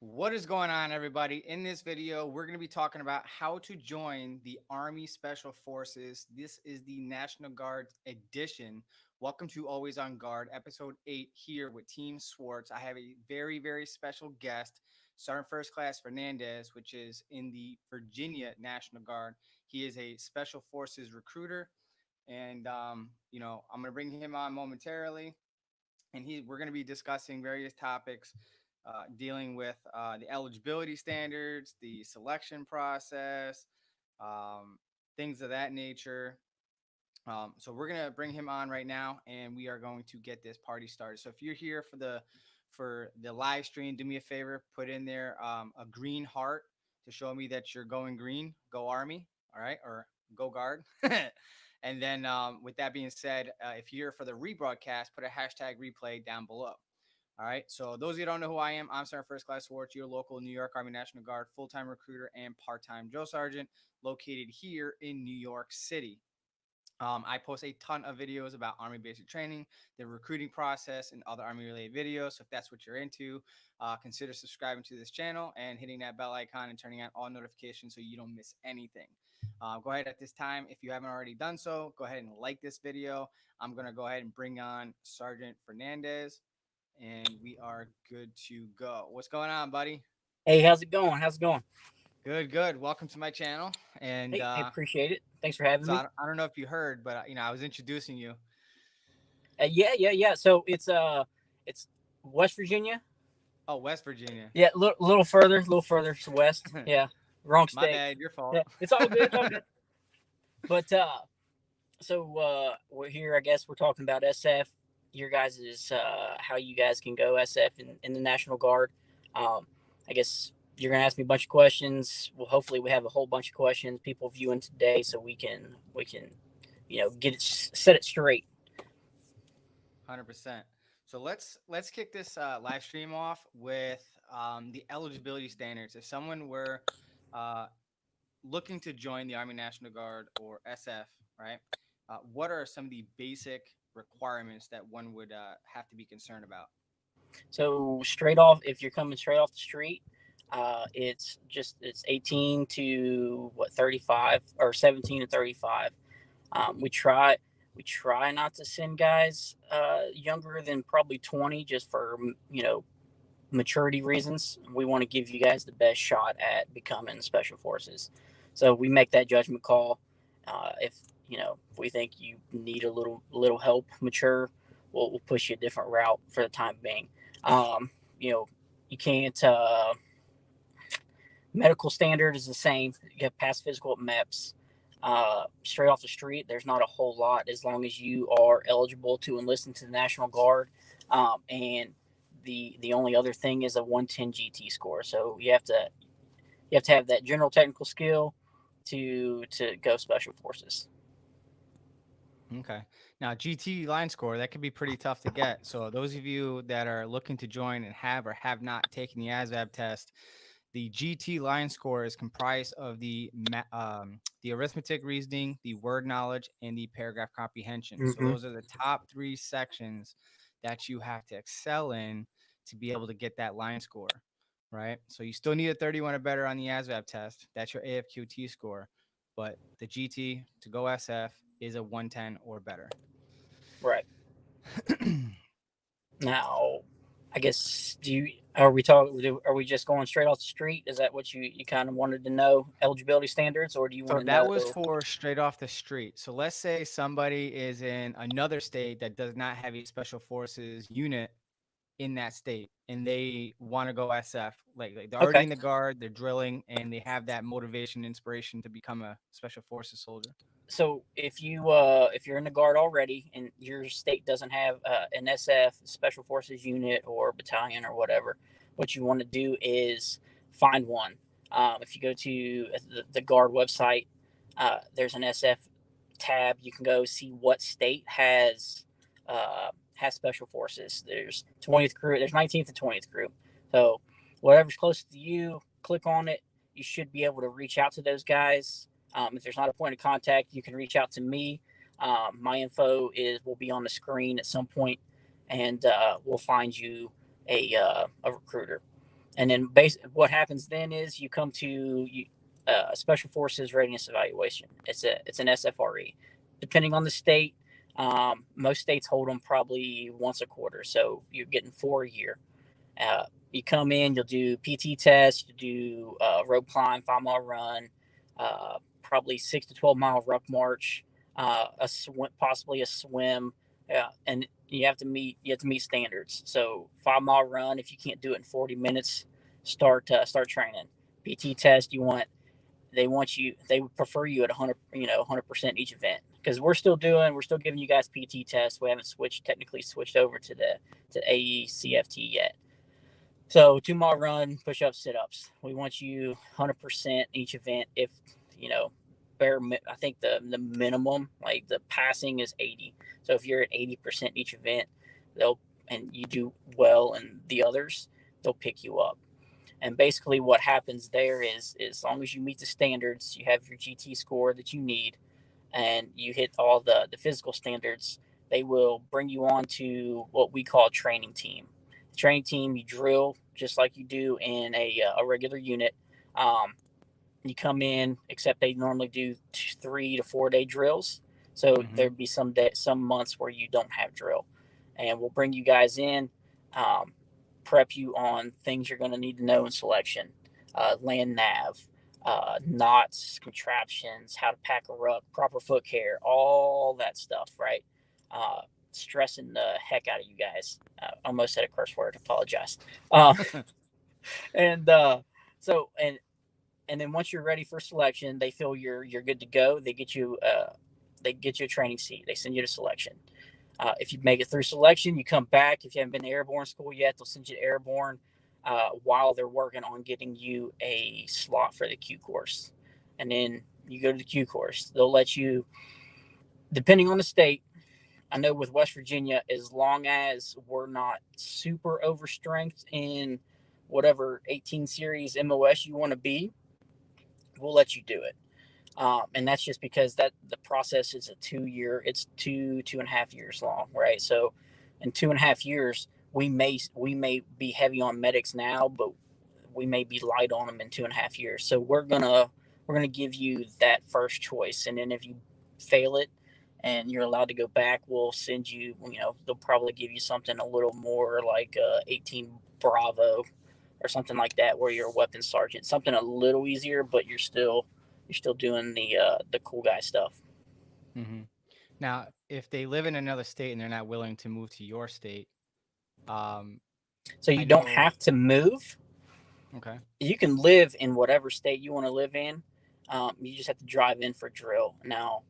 What is going on, everybody? In this video, we're going to be talking about how to join the Army Special Forces. This is the National Guard edition. Welcome to Always on Guard, episode 8 here with Team Swartz. I have a very special guest, Sergeant First Class Fernandez, which is in the Virginia National Guard. He is a Special Forces recruiter, and I'm going to bring him on momentarily, and we're going to be discussing various topics dealing with the eligibility standards, the selection process, um, things of that nature. So we're gonna bring him on right now, and we are going to get this party started. So if you're here for the live stream, do me a favor, put in there a green heart to show me that you're going green. Go Army, all right, or go Guard. And then with that being said, if you're here for the rebroadcast, put a hashtag replay down below. All right. So those of you who don't know who I am, I'm Sergeant First Class Swartz, your local New York Army National Guard full-time recruiter and part-time drill sergeant located here in New York City. I post a ton of videos about Army basic training, the recruiting process, and other Army-related videos. So if that's what you're into, consider subscribing to this channel and hitting that bell icon and turning on all notifications so you don't miss anything. Go ahead at this time, if you haven't already done so, go ahead and like this video. I'm going to go ahead and bring on Sergeant Fernandez, and we are good to go. What's going on, buddy? Hey, how's it going? How's it going? Good. Welcome to my channel. And Hey, appreciate it. Thanks for having so me. I don't know if you heard, but I was introducing you. Yeah. So it's West Virginia. Oh, West Virginia. Yeah, a little further to west. Yeah, wrong My state. bad. Your fault. Yeah, it's all good. It's all good. But we're here. I guess we're talking about SF. Your guys is how you guys can go SF in the National Guard. I guess you're gonna ask me a bunch of questions. Well, hopefully we have a whole bunch of questions people viewing today, so we can get it set it straight. 100%. So let's kick this live stream off with the eligibility standards. If someone were uh, looking to join the Army National Guard or SF, right? What are some of the basic requirements that one would have to be concerned about? So straight off, if you're coming straight off the street, it's 18 to what 35 or 17 to 35. We try not to send guys younger than probably 20, just for maturity reasons. We want to give you guys the best shot at becoming special forces. So we make that judgment call. If we think you need a little help mature, we'll push you a different route for the time being. Um, you know, you can't. Medical standard is the same. You have past physical at Meps. Straight off the street, there's not a whole lot as long as you are eligible to enlist into the National Guard. And the only other thing is a 110 GT score. So you have to have that general technical skill to go special forces. Okay. Now, GT line score, that could be pretty tough to get. So, those of you that are looking to join and have or have not taken the Azrav test, the GT line score is comprised of the arithmetic reasoning, the word knowledge, and the paragraph comprehension. So, Mm-hmm. those are the top three sections that you have to excel in to be able to get that line score, right? So, you still need a 31 or better on the Azrav test. That's your AFQT score. But the GT to go SF is a 110 or better. Right. Now, I guess are we just going straight off the street? Is that what you kind of wanted to know, eligibility standards, or do you So want to that know? was for straight off the street. So let's say somebody is in another state that does not have a special forces unit in that state and they want to go SF. Like they're already Okay. in the guard, they're drilling, and they have that motivation, inspiration to become a special forces soldier. So if you're in the guard already and your state doesn't have an SF special forces unit or battalion or whatever, what you want to do is find one. If you go to the guard website, there's an SF tab. You can go see what state has special forces. There's 20th group. There's 19th and 20th group. So whatever's closest to you, click on it. You should be able to reach out to those guys. If there's not a point of contact, you can reach out to me. My info will be on the screen at some point, and we'll find you a recruiter. And then what happens then is you come to Special Forces Readiness Evaluation. It's an SFRE. Depending on the state, most states hold them probably once a quarter, so you're getting 4 a year. You come in, you'll do PT tests, you do rope climb, 5-mile run, probably 6 to 12-mile ruck march, a swim, possibly a swim, and you have to meet standards. So 5-mile run, if you can't do it in 40 minutes, start training. PT test, they would prefer you at 100% each event, because we're still giving you guys PT tests. We haven't technically switched over to AECFT yet. So 2-mile run, push ups, sit ups. We want you 100% each event. If I think the minimum, like the passing, is 80. So if you're at 80% each event, and you do well in the others, they'll pick you up. And basically what happens there is as long as you meet the standards, you have your GT score that you need, and you hit all the physical standards, they will bring you on to what we call training team. The training team, you drill just like you do in a regular unit. You come in, except they normally do 3 to 4 day drills. So there'd be some months where you don't have drill, and we'll bring you guys in, prep you on things you're going to need to know in selection, land nav, knots, contraptions, how to pack a ruck, proper foot care, all that stuff, right? Stressing the heck out of you guys. Almost said a curse word. Apologize. And then once you're ready for selection, they feel you're good to go. They get you a training seat. They send you to selection. If you make it through selection, you come back. If you haven't been to airborne school yet, they'll send you to airborne while they're working on getting you a slot for the Q course. And then you go to the Q course. They'll let you, depending on the state. I know with West Virginia, as long as we're not super overstrength in whatever 18 series MOS you want to be, we'll let you do it. And that's just because the process is a 2-year, it's 2.5 years long, right? So in 2.5 years, we may be heavy on medics now, but we may be light on them in 2.5 years. So we're gonna give you that first choice, and then if you fail it and you're allowed to go back, we'll send you. They'll probably give you something a little more like 18 Bravo or something like that, where you're a weapons sergeant, something a little easier, but you're still doing the cool guy stuff. Now, if they live in another state and they're not willing to move to your state, so you don't have to move. Okay. You can live in whatever state you want to live in. You just have to drive in for drill. Now,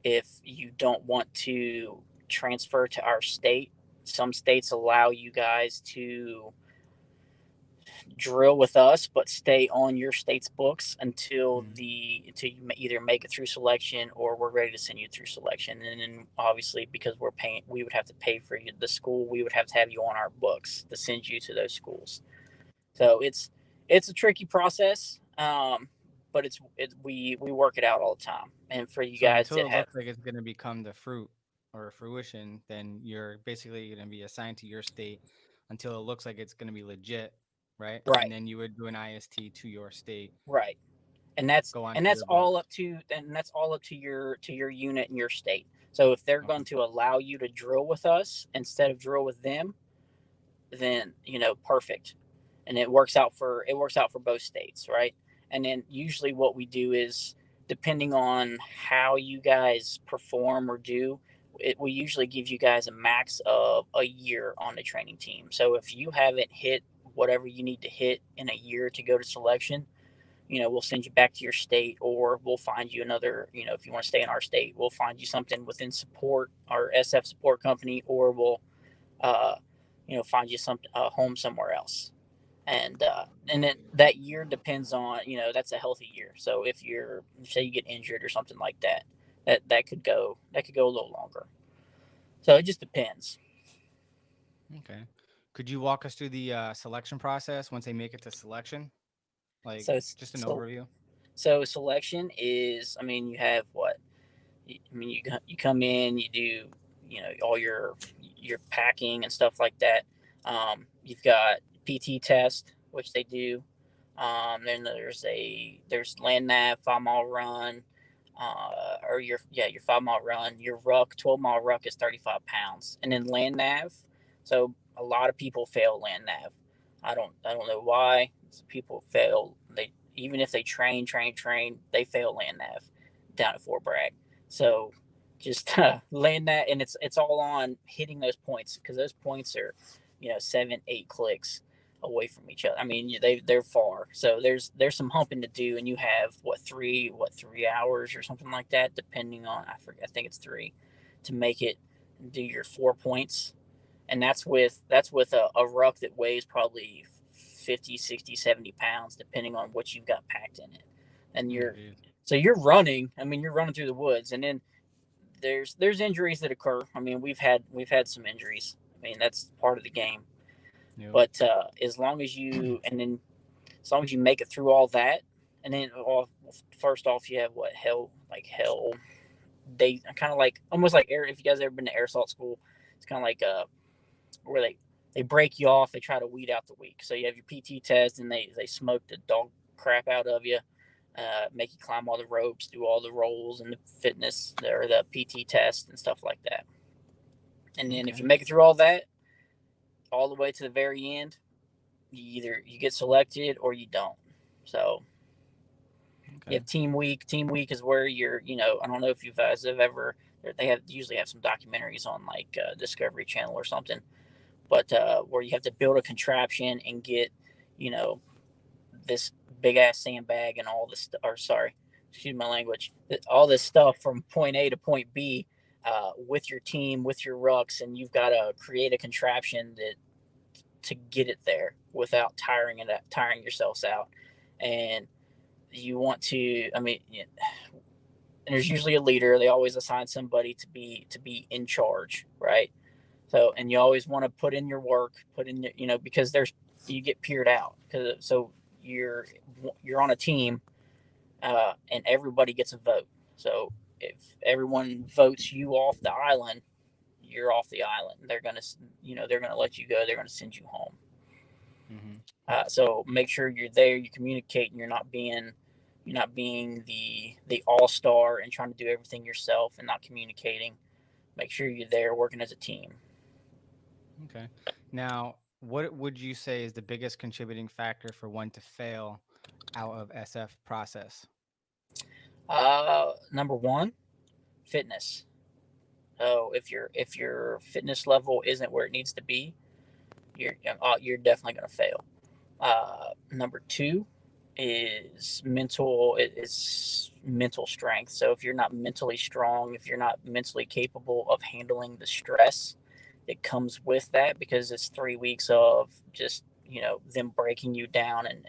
if you don't want to transfer to our state, some states allow you guys to drill with us but stay on your state's books until you either make it through selection or we're ready to send you through selection. And then obviously, because we would have to pay for the school, we would have to have you on our books to send you to those schools. So it's a tricky process, but we work it out all the time. And for you guys until it looks like it's going to become the fruit or fruition, then you're basically going to be assigned to your state until it looks like it's going to be legit, right? Right. And then you would do an IST to your state. Right. And that's all up to your unit and your state. So if they're going to allow you to drill with us instead of drill with them, then perfect. And it works out for both states, right? And then usually what we do is, depending on how you guys perform or do, we usually give you guys a max of a year on the training team. So if you haven't hit whatever you need to hit in a year to go to selection, we'll send you back to your state, or we'll find you another, if you want to stay in our state, we'll find you something within support, our SF support company, or we'll, find you a home somewhere else. And then that year depends on, that's a healthy year. So if say you get injured or something like that, that could go a little longer. So it just depends. Okay. Could you walk us through the selection process once they make it to selection? Like, just an overview. So selection is, you have what? You come in, you do, all your packing and stuff like that. You've got PT test. which they do. Then there's land nav, 5 mile run, or your 5 mile run. Your ruck, 12 mile ruck is 35 pounds, and then land nav. So a lot of people fail land nav. I don't know why people fail. They even if they train, they fail land nav down at Fort Bragg. So just land that, and it's all on hitting those points, because those points are 7-8 clicks away from each other. I mean, they're far, so there's some humping to do, and you have 3 hours or something like that, depending on I think it's 3 to make it do your 4 points, and that's with a ruck that weighs probably 50, 60, 70 pounds, depending on what you've got packed in it, and you're running. I mean, you're running through the woods, and then there's injuries that occur. I mean, we've had some injuries. I mean, that's part of the game. Yep. But as long as you make it through all that, and then first off, you have hell. They kind of like almost like air. If you guys ever been to air assault school, it's kind of like where they break you off. They try to weed out the weak. So you have your PT test, and they smoke the dog crap out of you. Make you climb all the ropes, do all the rolls and the fitness or the PT test and stuff like that. And then if you make it through all that, all the way to the very end, you get selected or you don't. So you have team week. Team week is where you're, I don't know if you guys have ever, usually have some documentaries on like Discovery Channel or something, but where you have to build a contraption and get, this big ass sandbag and all this, or sorry, excuse my language, all this stuff from point A to point B with your team, with your rucks, and you've got to create a contraption to get it there without tiring yourselves out. And you want to, I mean, and there's usually a leader. They always assign somebody to be in charge, right? So, and you always want to put in your work, because you get peered out, so you're on a team, and everybody gets a vote. So if everyone votes you off the island, you're off the island. They're gonna let you go. They're gonna send you home. Mm-hmm. So make sure you're there. You communicate, and you're not being the all-star and trying to do everything yourself and not communicating. Make sure you're there working as a team. Okay. Now, what would you say is the biggest contributing factor for one to fail out of SF process? Number one, fitness. So if your fitness level isn't where it needs to be, you're definitely going to fail. Number two is mental. It is mental strength. So if you're not mentally strong, if you're not mentally capable of handling the stress that comes with that, because it's 3 weeks of just them breaking you down, and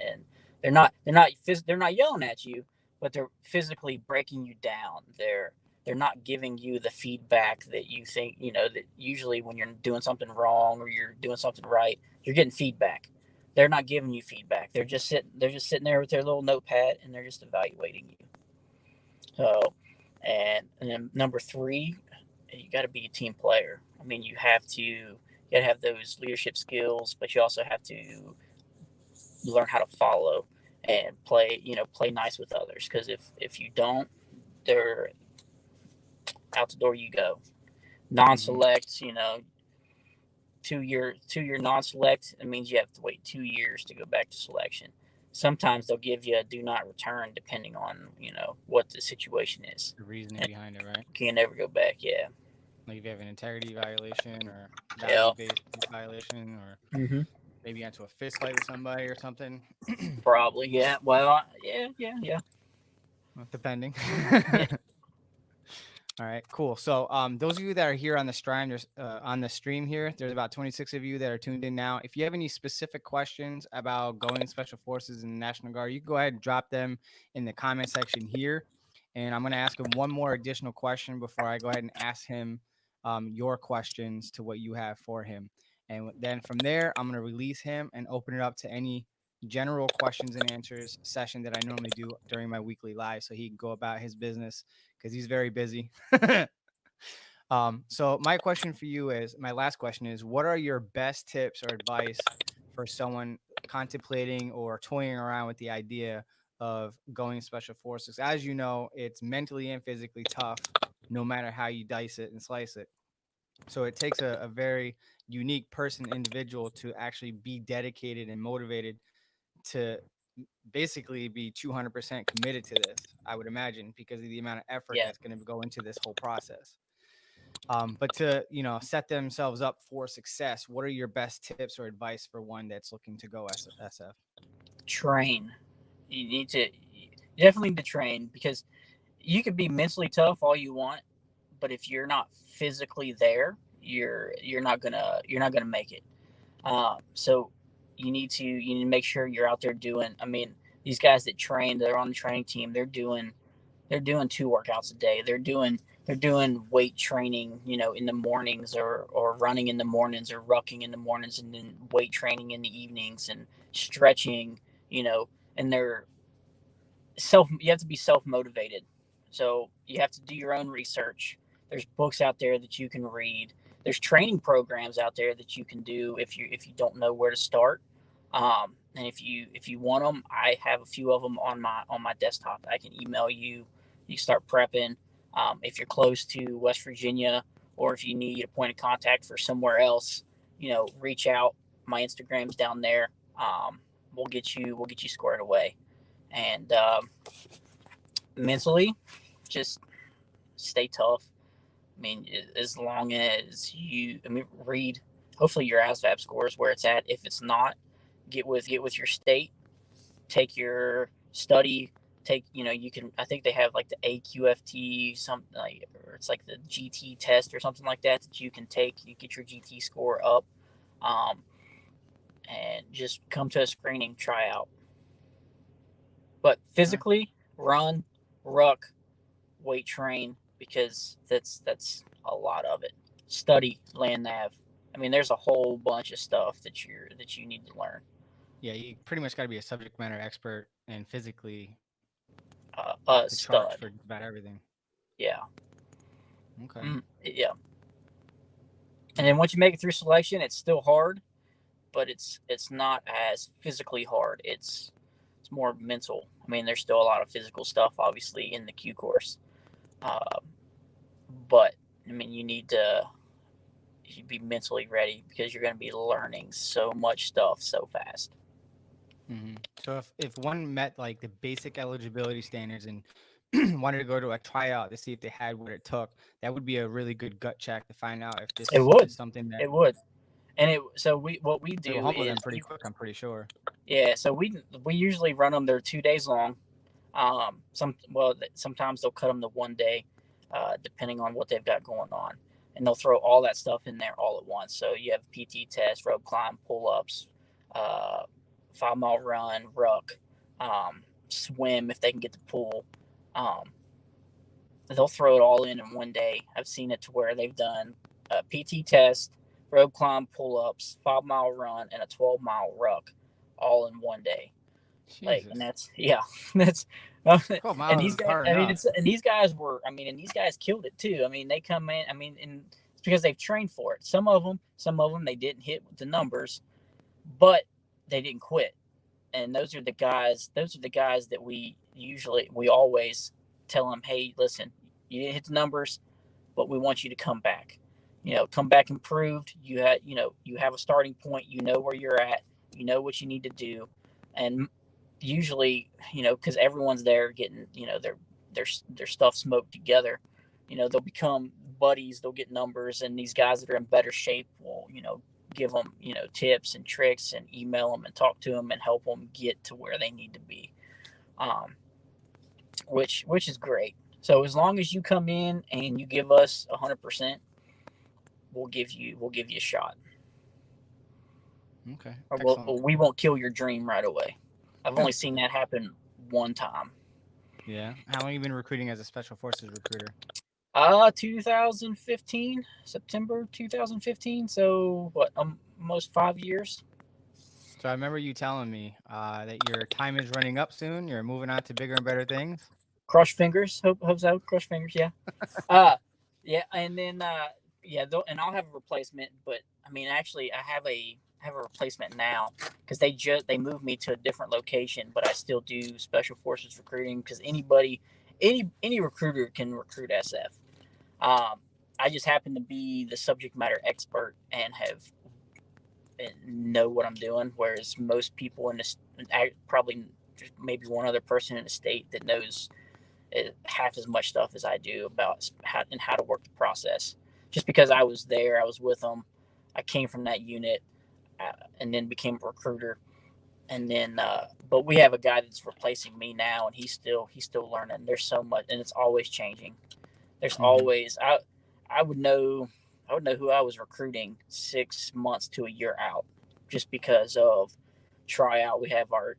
they're not yelling at you, but they're physically breaking you down. They're not giving you the feedback that you think, that usually when you're doing something wrong or you're doing something right, you're getting feedback. They're not giving you feedback. They're just sitting there with their little notepad, and they're just evaluating you. So, and then number three, you got to be a team player. I mean, you got to have those leadership skills, but you also have to learn how to follow and play nice with others. Because if you don't, they're out the door you go. Non-select, 2-year non-select, it means you have to wait 2 years to go back to selection. Sometimes they'll give you a do not return, depending on what the situation is. The reasoning behind it, right? You can never go back. Yeah. Like if you have an integrity violation or value-based violation, or maybe you got into a fist fight with somebody or something. Probably, yeah. Well, yeah. Well, depending. All right, cool. So, those of you that are here on the stream here, there's about 26 of you that are tuned in now. If you have any specific questions about going Special Forces and the National Guard, you can go ahead and drop them in the comment section here. And I'm going to ask him one more additional question before I go ahead and ask him your questions to what you have for him. And then from there, I'm going to release him and open it up to any general questions and answers session that I normally do during my weekly live, so he can go about his business because he's very busy. So my last question is, what are your best tips or advice for someone contemplating or toying around with the idea of going special forces. As you know, it's mentally and physically tough, no matter how you dice it and slice it. So it takes a very unique person, individual, to actually be dedicated and motivated to basically be 200% committed to this, I would imagine, because of the amount of effort Yeah. that's going to go into this whole process. But to, set themselves up for success, what are your best tips or advice for one that's looking to go SF? Train. You definitely need to train, because you could be mentally tough all you want, but if you're not physically there, you're not gonna make it. So you need to make sure you're out there doing. I mean, these guys that train, they're on the training team. They're doing 2 workouts a day. They're doing weight training, in the mornings, or running in the mornings, or rucking in the mornings, and then weight training in the evenings, and stretching, and you have to be self motivated. So you have to do your own research. There's books out there that you can read. There's training programs out there that you can do if you don't know where to start. And if you want them, I have a few of them on my desktop. I can email you. You start prepping. If you're close to West Virginia, or if you need a point of contact for somewhere else, reach out. My Instagram's down there. We'll get you squared away. And mentally, just stay tough. I mean, as long as read. Hopefully, your ASVAB score is where it's at. If it's not, get with your state. Take your study. You can. I think they have like the AQFT, something like, or it's like the GT test or something like that you can take. You get your GT score up, um, and just come to a screening tryout. But All right. physically, run, ruck, weight train, because that's a lot of it. Study land nav. I mean, there's a whole bunch of stuff that you need to learn. Yeah, you pretty much got to be a subject matter expert and physically off A the charts stud. for about everything. Yeah. Okay. Yeah. And then once you make it through selection, it's still hard, but it's not as physically hard. It's more mental. I mean, there's still a lot of physical stuff, obviously, in the Q course, uh, but I mean, you be mentally ready, because you're going to be learning so much stuff so fast. So if one met like the basic eligibility standards and wanted to go to a tryout to see if they had what it took, that would be a really good gut check to find out if It this would. is something that It would. And what we it will do humble is them pretty quick. I'm pretty sure. yeah. So we usually run them. They're 2 days long. Sometimes they'll cut them to one day, depending on what they've got going on, and they'll throw all that stuff in there all at once. So you have PT test, rope climb, pull ups, uh, 5 mile run, ruck, swim if they can get the pool. Um, they'll throw it all in one day. I've seen it to where they've done a PT test, rope climb, pull ups, 5 mile run, and a 12-mile ruck, all in one day. Like, and Jesus, that's yeah, that's 12 miles these is guys. hard I mean, enough. it's and these guys were. I mean, and these guys killed it too. I mean, they come in. I mean, and it's because they've trained for it. Some of them, they didn't hit the numbers, but they didn't quit. And those are the guys. Those are the guys that we always tell them, hey, listen, you didn't hit the numbers, but we want you to come back. Come back improved. You have a starting point. You know where you're at. You know what you need to do, and usually, because everyone's there getting, their stuff smoked together. They'll become buddies. They'll get numbers, and these guys that are in better shape will, give them, tips and tricks, and email them and talk to them and help them get to where they need to be. Um, which is great. So as long as you come in and you give us 100%, we'll give you a shot. Okay, Or excellent. we won't kill your dream right away. I've only seen that happen one time. Yeah. How long you been recruiting as a special forces recruiter? 2015, September 2015. So what? Almost 5 years. So I remember you telling me that your time is running up soon. You're moving on to bigger and better things. Crush fingers. Hope so. Crush fingers. Yeah. Uh, yeah. And then and I'll have a replacement. But I mean, actually, have a replacement now because they moved me to a different location, but I still do special forces recruiting because any recruiter can recruit SF. Um, I just happen to be the subject matter expert and know what I'm doing, whereas most people in this probably maybe one other person in the state that knows half as much stuff as I do about how to work the process. Just because I was there, I was with them, I came from that unit, and then became a recruiter. And then, but we have a guy that's replacing me now, and he's still learning. There's so much, and it's always changing. There's Mm-hmm. always I would know I would know who I was recruiting 6 months to a year out, just because of tryout. We have our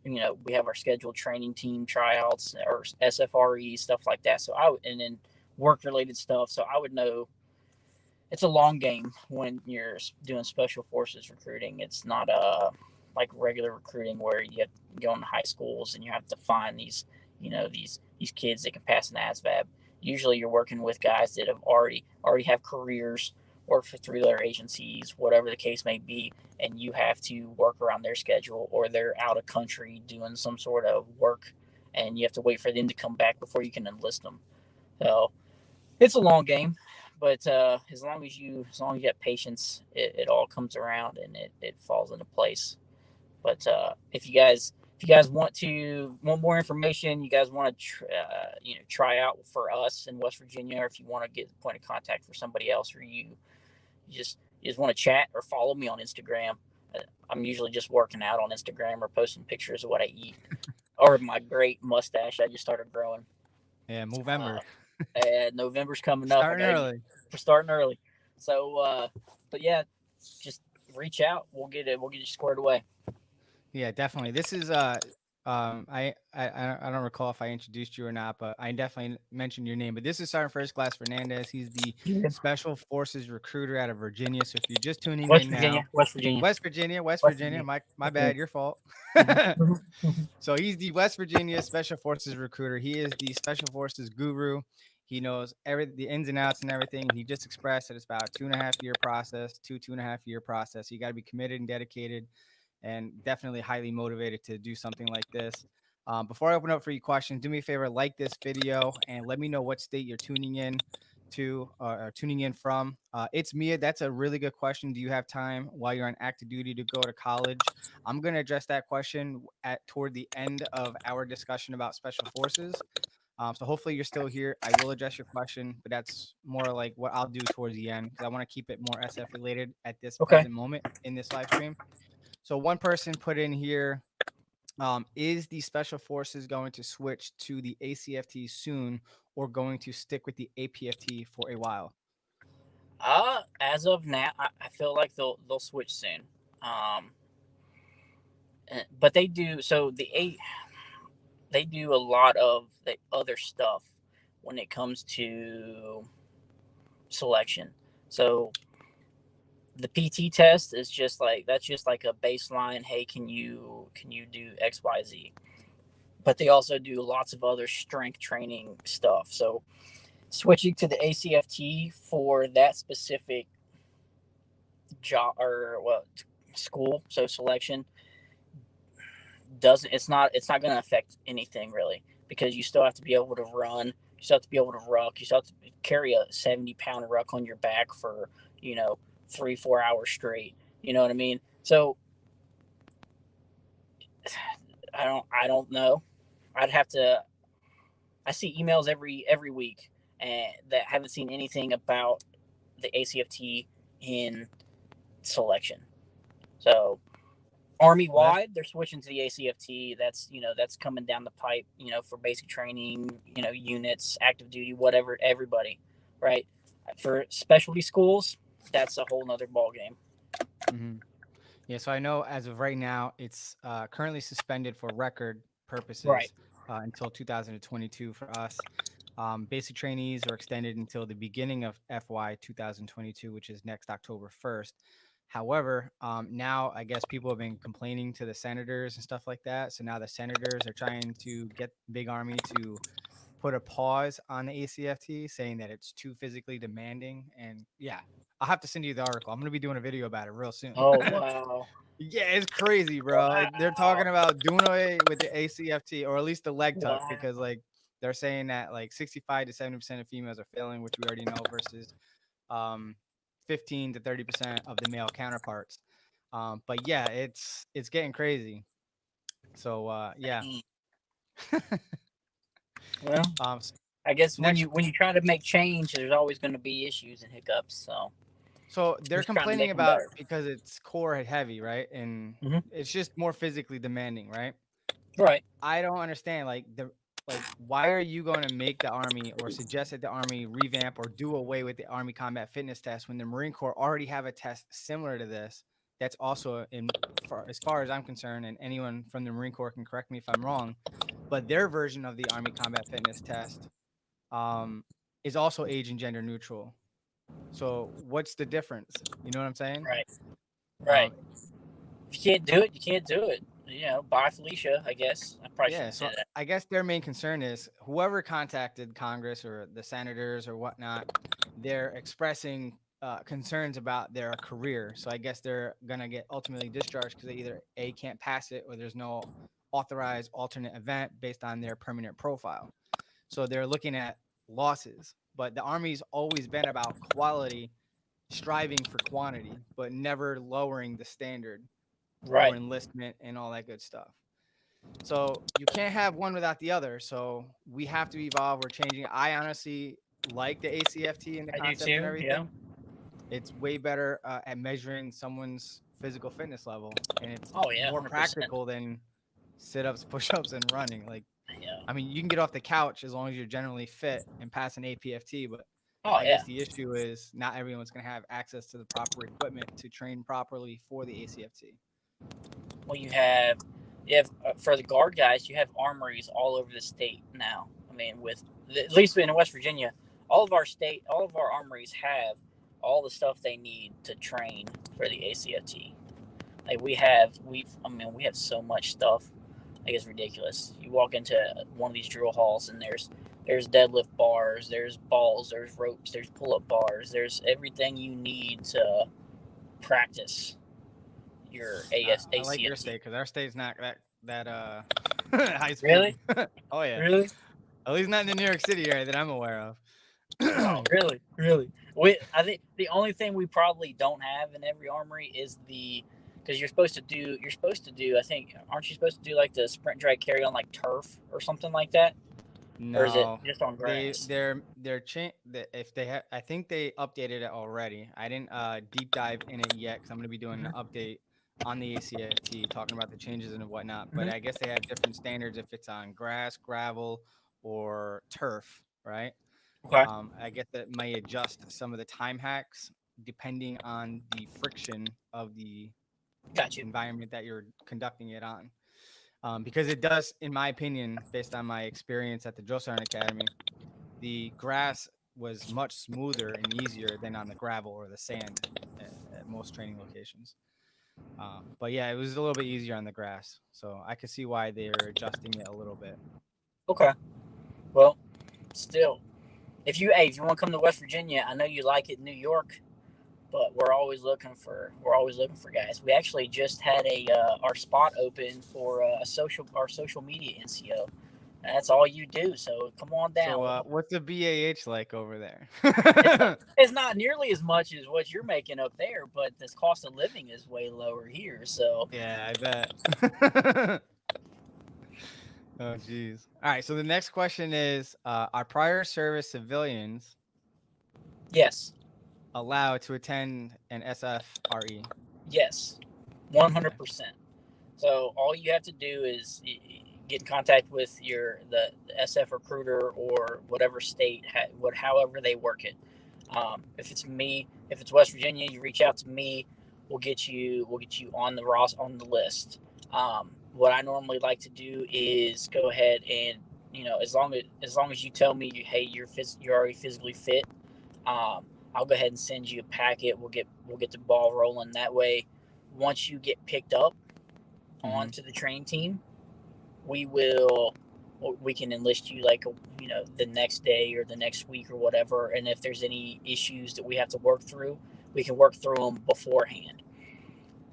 scheduled training team tryouts or SFRE stuff like that. And then work related stuff. So I would know it's a long game when you're doing special forces recruiting. It's not like regular recruiting where you have to go into high schools and you have to find these kids that can pass an ASVAB. Usually, you're working with guys that have already have careers, work for 3-letter agencies, whatever the case may be, and you have to work around their schedule, or they're out of country doing some sort of work, and you have to wait for them to come back before you can enlist them. So it's a long game, but as long as you have patience, it all comes around and it falls into place. But if you guys want more information, you guys want to try out for us in West Virginia, or if you want to get a point of contact for somebody else, or you just want to chat or follow me on Instagram. I'm usually just working out on Instagram or posting pictures of what I eat or my great mustache I just started growing. Yeah, Movember. Uh, and November's coming up. Starting early. We're starting early. So, but yeah, just reach out. We'll get you squared away. Yeah, definitely. This is I don't recall if I introduced you or not, but I definitely mentioned your name. But this is Sergeant First Class Fernandez. He's the Yeah. Special Forces recruiter out of Virginia. So if you're just tuning West in Virginia, now, West Virginia, West West Virginia, Virginia. my Okay. bad, your fault. Mm-hmm. So he's the West Virginia Special Forces recruiter. He is the Special Forces guru. He knows the ins and outs and everything. And he just expressed that it's about 2.5 year process, 2.5 year process. So you got to be committed and dedicated and definitely highly motivated to do something like this. Before I open up for you questions, do me a favor, like this video and let me know what state you're tuning in to or tuning in from. It's Mia. That's a really good question. Do you have time while you're on active duty to go to college? I'm going to address that question at toward the end of our discussion about special forces. So hopefully you're still here. I will address your question, but that's more like what I'll do towards the end because I want to keep it more SF related at this Okay. present moment in this live stream. So one person put in here, is the special forces going to switch to the ACFT soon or going to stick with the APFT for a while? As of now, I feel like they'll switch soon. Um, but they do so they do a lot of the other stuff when it comes to selection. So the PT test is just like that's just like a baseline. Hey, can you do XYZ? But they also do lots of other strength training stuff. So switching to the ACFT for that specific job or school, so selection doesn't it's not going to affect anything really because you still have to be able to run, you still have to be able to ruck, you still have to carry a 70-pound ruck on your back for 3-4 hours straight. You know what I mean? So I don't know. I'd have to. I see emails every week and that haven't seen anything about the ACFT in selection. So Army Well, that's wide, they're switching to the ACFT. That's coming down the pipe. For basic training, units, active duty, whatever, everybody, right? For specialty schools, that's a whole nother ball game. mhm. Yeah, so I know as of right now, it's currently suspended for record Right. purposes until 2022 for us. Basic trainees are extended until the beginning of FY 2022, which is next October 1st. However, now I guess people have been complaining to the senators and stuff like that. So now the senators are trying to get Big Army to put a pause on the ACFT, saying that it's too physically demanding. And yeah, I'll have to send you the article. I'm gonna be doing a video about it real soon. Oh wow, Yeah, it's crazy, bro. They're talking wow, about doing away with the ACFT, or at least the leg tuck, because wow. like they're saying that like 65 to 70% of females are failing, which we already know, versus um 15 to 30% of the male counterparts. But yeah, it's getting crazy. So yeah. Dang. Well, um I guess when next, you try to make change, there's always going to be issues and hiccups. So so they're just trying to complaining make them about better. because it's core heavy, right? And Hmm. it's just more physically demanding, right? Right. I don't understand, like why are you going to make the Army or suggest that the Army revamp or do away with the Army combat fitness test when the Marine Corps already have a test similar to this that's also as far as I'm concerned, and anyone from the Marine Corps can correct me if I'm wrong, but their version of the Army combat fitness test um, is also age and gender neutral. So what's the difference? You know what I'm saying? Right. Right. Um, If you can't do it, you can't do it. You know, bye Felicia. I guess I probably Yeah, shouldn't say so that. I guess their main concern is whoever contacted Congress or the senators or whatnot, they're expressing concerns about their career. So I guess they're gonna get ultimately discharged because they either A, can't pass it, or there's no authorized alternate event based on their permanent profile. So they're looking at losses. But the Army's always been about quality, striving for quantity, but never lowering the standard for Right. enlistment and all that good stuff. So you can't have one without the other. So we have to evolve. We're changing. I honestly like the ACFT and the I do concept and too. Yeah. everything. It's way better at measuring someone's physical fitness level, and it's Oh yeah, more 100%. practical than sit-ups, push-ups, and running. Like, Yeah. I mean, you can get off the couch as long as you're generally fit and pass an APFT, but Oh I yeah. guess the issue is not everyone's going to have access to the proper equipment to train properly for the ACFT. Well, you have for the guard guys, you have armories all over the state now. I mean, with at least in West Virginia, all of our armories have all the stuff they need to train for the ACFT. Like we have so much stuff. Like it's ridiculous. You walk into one of these drill halls and there's deadlift bars, there's balls, there's ropes, there's pull up bars, there's everything you need to practice your I like your ACFT. state because our state's not that high speed. Really? Oh yeah, Really? at least not in the New York City area that I'm aware of. Oh, really? Really? I think the only thing we probably don't have in every armory is because you're supposed to do, I think, aren't you supposed to do like the sprint drag carry on like turf or something like that? Or is it No, just on grass? they're if they have, I think they updated it already. I didn't deep dive in it yet because I'm gonna be doing an Mm-hmm. update on the ACFT, talking about the changes and whatnot. But Mm-hmm. I guess they have different standards if it's on grass, gravel, or turf, right? Okay. I guess that may adjust some of the time hacks depending on the friction of the Got you. environment that you're conducting it on. Because it does, in my opinion, based on my experience at the Drill Sergeant Academy, the grass was much smoother and easier than on the gravel or the sand at most training locations. But yeah, it was a little bit easier on the grass, so I could see why they're adjusting it a little bit. Okay. Well, still, if you want to come to West Virginia, I know you like it in New York, but we're always looking for guys. We actually just had our spot open for our social media NCO. That's all you do. So come on So, down. what's the BAH like over It's not, there? it's not nearly as much as what you're making up there, but this cost of living is way lower here. So Yeah, I bet. Oh, geez. All right. So the next question is: are prior service civilians yes, allowed to attend an SFRE? yes, Okay. 100%. So all you have to do is get in contact with the SF recruiter or whatever state, however they work it. If it's West Virginia, you reach out to me. We'll get you on the list. What I normally like to do is go ahead and as long as you tell me hey you're already physically fit, I'll go ahead and send you a packet. We'll get the ball rolling that way. Once you get picked up Mm-hmm. onto the train team, we will we can enlist you like the next day or the next week or whatever. And if there's any issues that we have to work through, we can work through them beforehand,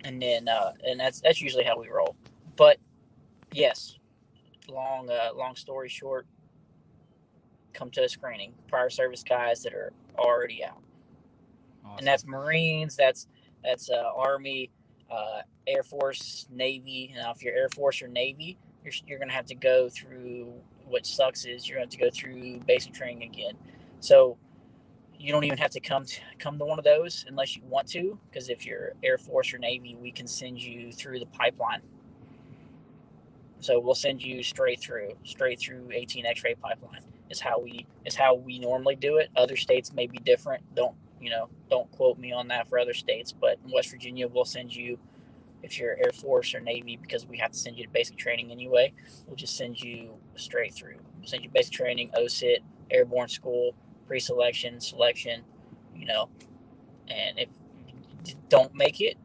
and then and that's usually how we roll. But yes, long story short, come to a screening. Prior service guys that are already out, Awesome. and that's Marines, that's Army, Air Force, Navy. Now, if you're Air Force or Navy, you're going to have to go through. What sucks is you're going to have to go through basic training again. So you don't even have to come to one of those unless you want to, because if you're Air Force or Navy, we can send you through the pipeline. So we'll send you straight through 18 X-ray pipeline. Is how we normally do it. Other states may be different. Don't quote me on that for other states, but in West Virginia, we'll send you, if you're Air Force or Navy, because we have to send you to basic training anyway, we'll just send you straight through. We'll send you basic training, OSIT, airborne school, pre-selection, selection, and if you don't make it,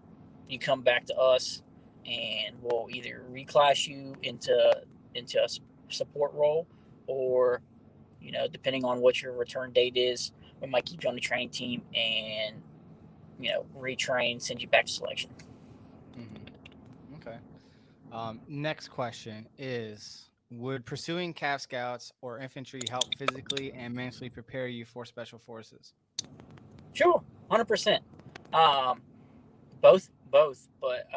you come back to us and we'll either reclass you into a support role, or, depending on what your return date is, we might keep you on the training team and, retrain, send you back to selection. Mm-hmm. Okay. Next question is, would pursuing Cav Scouts or infantry help physically and mentally prepare you for special forces? Sure, 100%. Both, but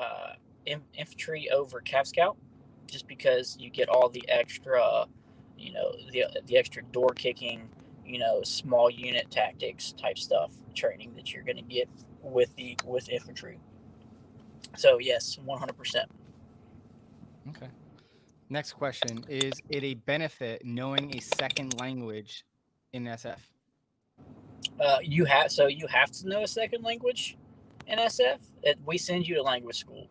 infantry over Cav Scout, just because you get all the extra, the extra door kicking, small unit tactics type stuff training that you're going to get with infantry. So yes, 100%. Okay. Next question, is it a benefit knowing a second language in SF? You have to know a second language in SF. We send you to language school.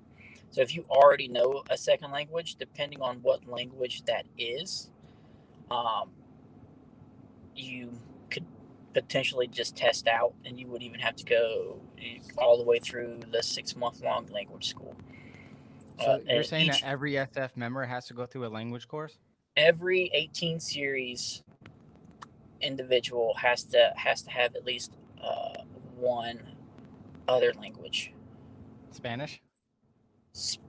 So if you already know a second language, depending on what language that is, you could potentially just test out, and you would even have to go all the way through the 6-month-long language school. So you're saying that every SF member has to go through a language course? Every 18 series individual has to have at least one other language. Spanish? For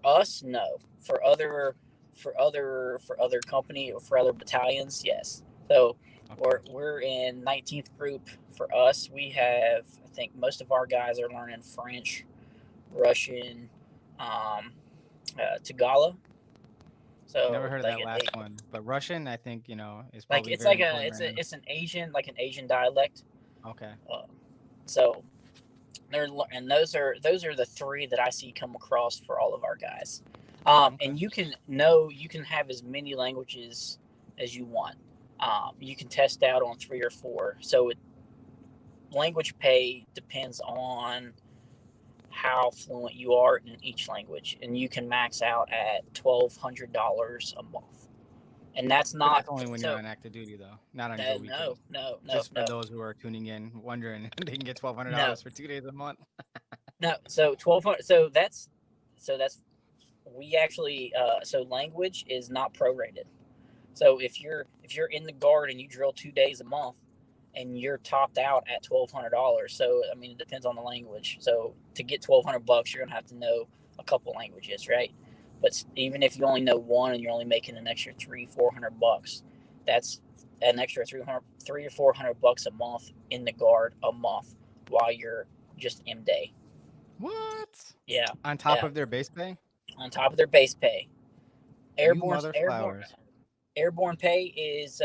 us, no. For other company or for other battalions, yes. So okay. We're in 19th group. For us, we have, I think most of our guys are learning French, Russian, Tagalog. So never heard of that last one, but Russian, I think, is probably it's like it's an Asian dialect. Okay. So those are the three that I see come across for all of our guys. Okay. And you can have as many languages as you want. You can test out on 3 or 4. So language pay depends on how fluent you are in each language, and you can max out at $1,200 a month. And that's not. But that's only when you're on active duty, though. Not on your weekend. No. Just for those who are tuning in, wondering, they can get $1,200 for 2 days a month. No, so 1,200. So that's we actually. So language is not prorated. So if you're in the guard and you drill 2 days a month, and you're topped out at $1,200. So I mean, it depends on the language. So to get $1,200, you're gonna have to know a couple languages, right? But even if you only know one and you're only making an extra $300-400, that's an extra $300 or $400 a month in the guard a month while you're just M-Day. What? Yeah. On top of their base pay? On top of their base pay. Airborne pay is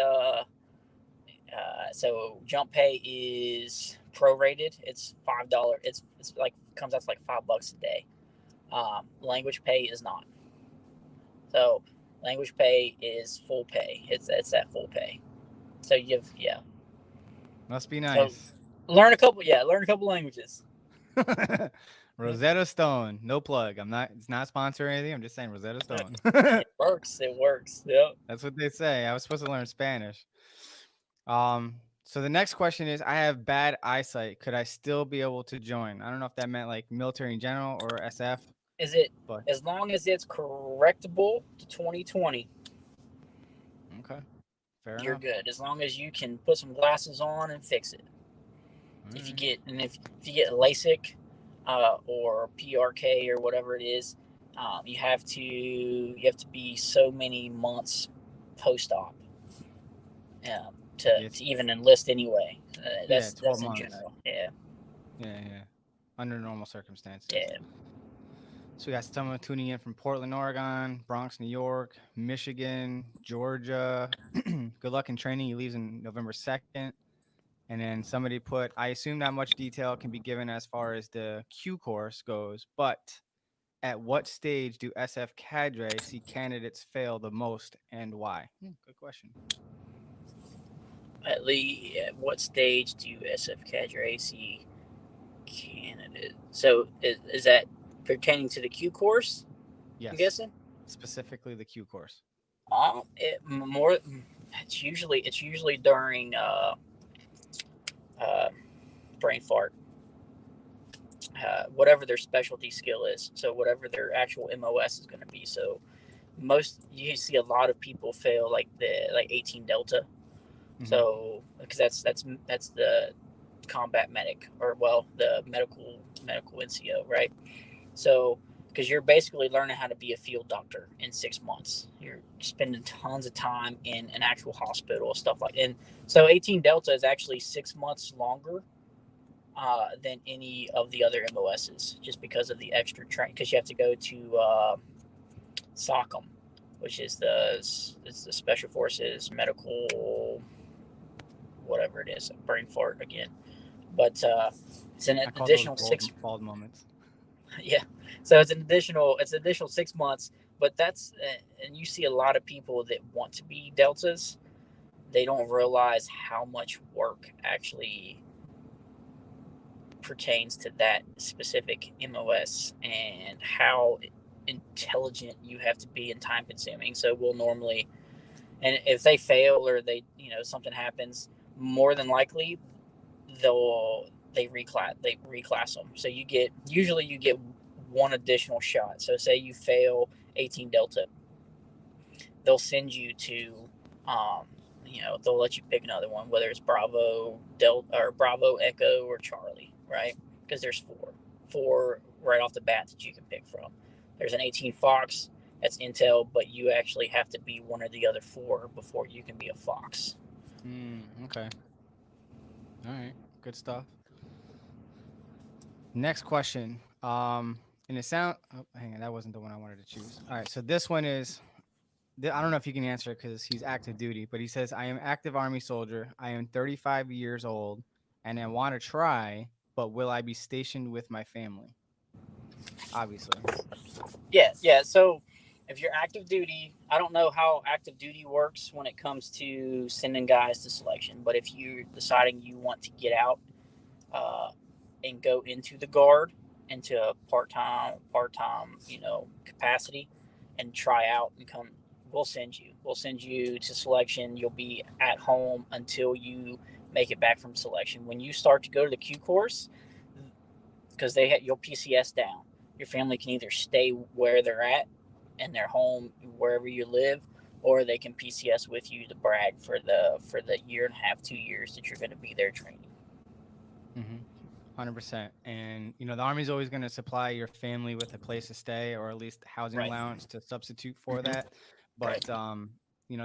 so jump pay is prorated. It's $5. It's like comes out to like $5 a day. Language pay is not. So language pay is full pay. It's that full pay. So Must be nice. So learn a couple languages. Rosetta Stone, no plug. It's not sponsored or anything. I'm just saying Rosetta Stone. It works. Yeah. That's what they say. I was supposed to learn Spanish. So the next question is, I have bad eyesight. Could I still be able to join? I don't know if that meant like military in general or SF. As long as it's correctable to 20/20. Okay. Fair enough. You're good. As long as you can put some glasses on and fix it. If you right. get if you get LASIK or PRK or whatever it is, you have to be so many months post op Yeah, to even enlist anyway. yeah, 12 That's in months. general. Yeah, Yeah, yeah. Under normal circumstances. yeah. So we got someone tuning in from Portland, Oregon, Bronx, New York, Michigan, Georgia. Good luck in training. He leaves in November 2nd. And then somebody put, I assume not much detail can be given as far as the Q course goes, but at what stage do SF cadre see candidates fail the most and why? Good question. At what stage do SF cadre see candidate? So is that pertaining to the Q course? I'm Yes, guessing. specifically the Q course. It more. It's usually during uh, brain fart, whatever their specialty skill is. So whatever their actual MOS is going to be. So most you see a lot of people fail like 18 Delta. Mm-hmm. So because that's the combat medic or well the medical NCO, right? So because you're basically learning how to be a field doctor in 6 months. You're spending tons of time in an actual hospital, stuff like that. And so 18 Delta is actually 6 months longer than any of the other MOSs, just because of the extra training. Because you have to go to SOCM, which is the Special Forces Medical, whatever it is, brain fart again. But it's an I call those additional bald moments. yeah. So it's additional 6 months. But that's and you see a lot of people that want to be deltas. They don't realize how much work actually pertains to that specific MOS and how intelligent you have to be and time consuming. So we'll normally, and if they fail or something happens, more than likely they reclass them. So usually you get one additional shot. So say you fail 18 Delta, they'll send you to they'll let you pick another one, whether it's Bravo Delta or Bravo Echo or Charlie, right? Because there's four right off the bat that you can pick from. There's an 18 Fox, that's Intel, but you actually have to be one of the other four before you can be a Fox. Okay. All right. Good stuff. Next question. And it sound. Oh, hang on, that wasn't the one I wanted to choose. All right. So this one is. I don't know if you can answer it because he's active duty, but he says, "I am active Army soldier. I am 35 years old, and I want to try, but will I be stationed with my family?" Obviously. Yeah. So if you're active duty, I don't know how active duty works when it comes to sending guys to selection, but if you're deciding you want to get out uh, and go into the guard into a part-time capacity and try out and come, we'll send you to selection. You'll be at home until you make it back from selection. When you start to go to the Q course, because you'll PCS down, your family can either stay where they're at in their home wherever you live, or they can PCS with you to brag for the year and a half, 2 years that you're going to be there training. 100%. And the Army's always going to supply your family with a place to stay, or at least housing Right. allowance to substitute for Mm-hmm. that. Right. But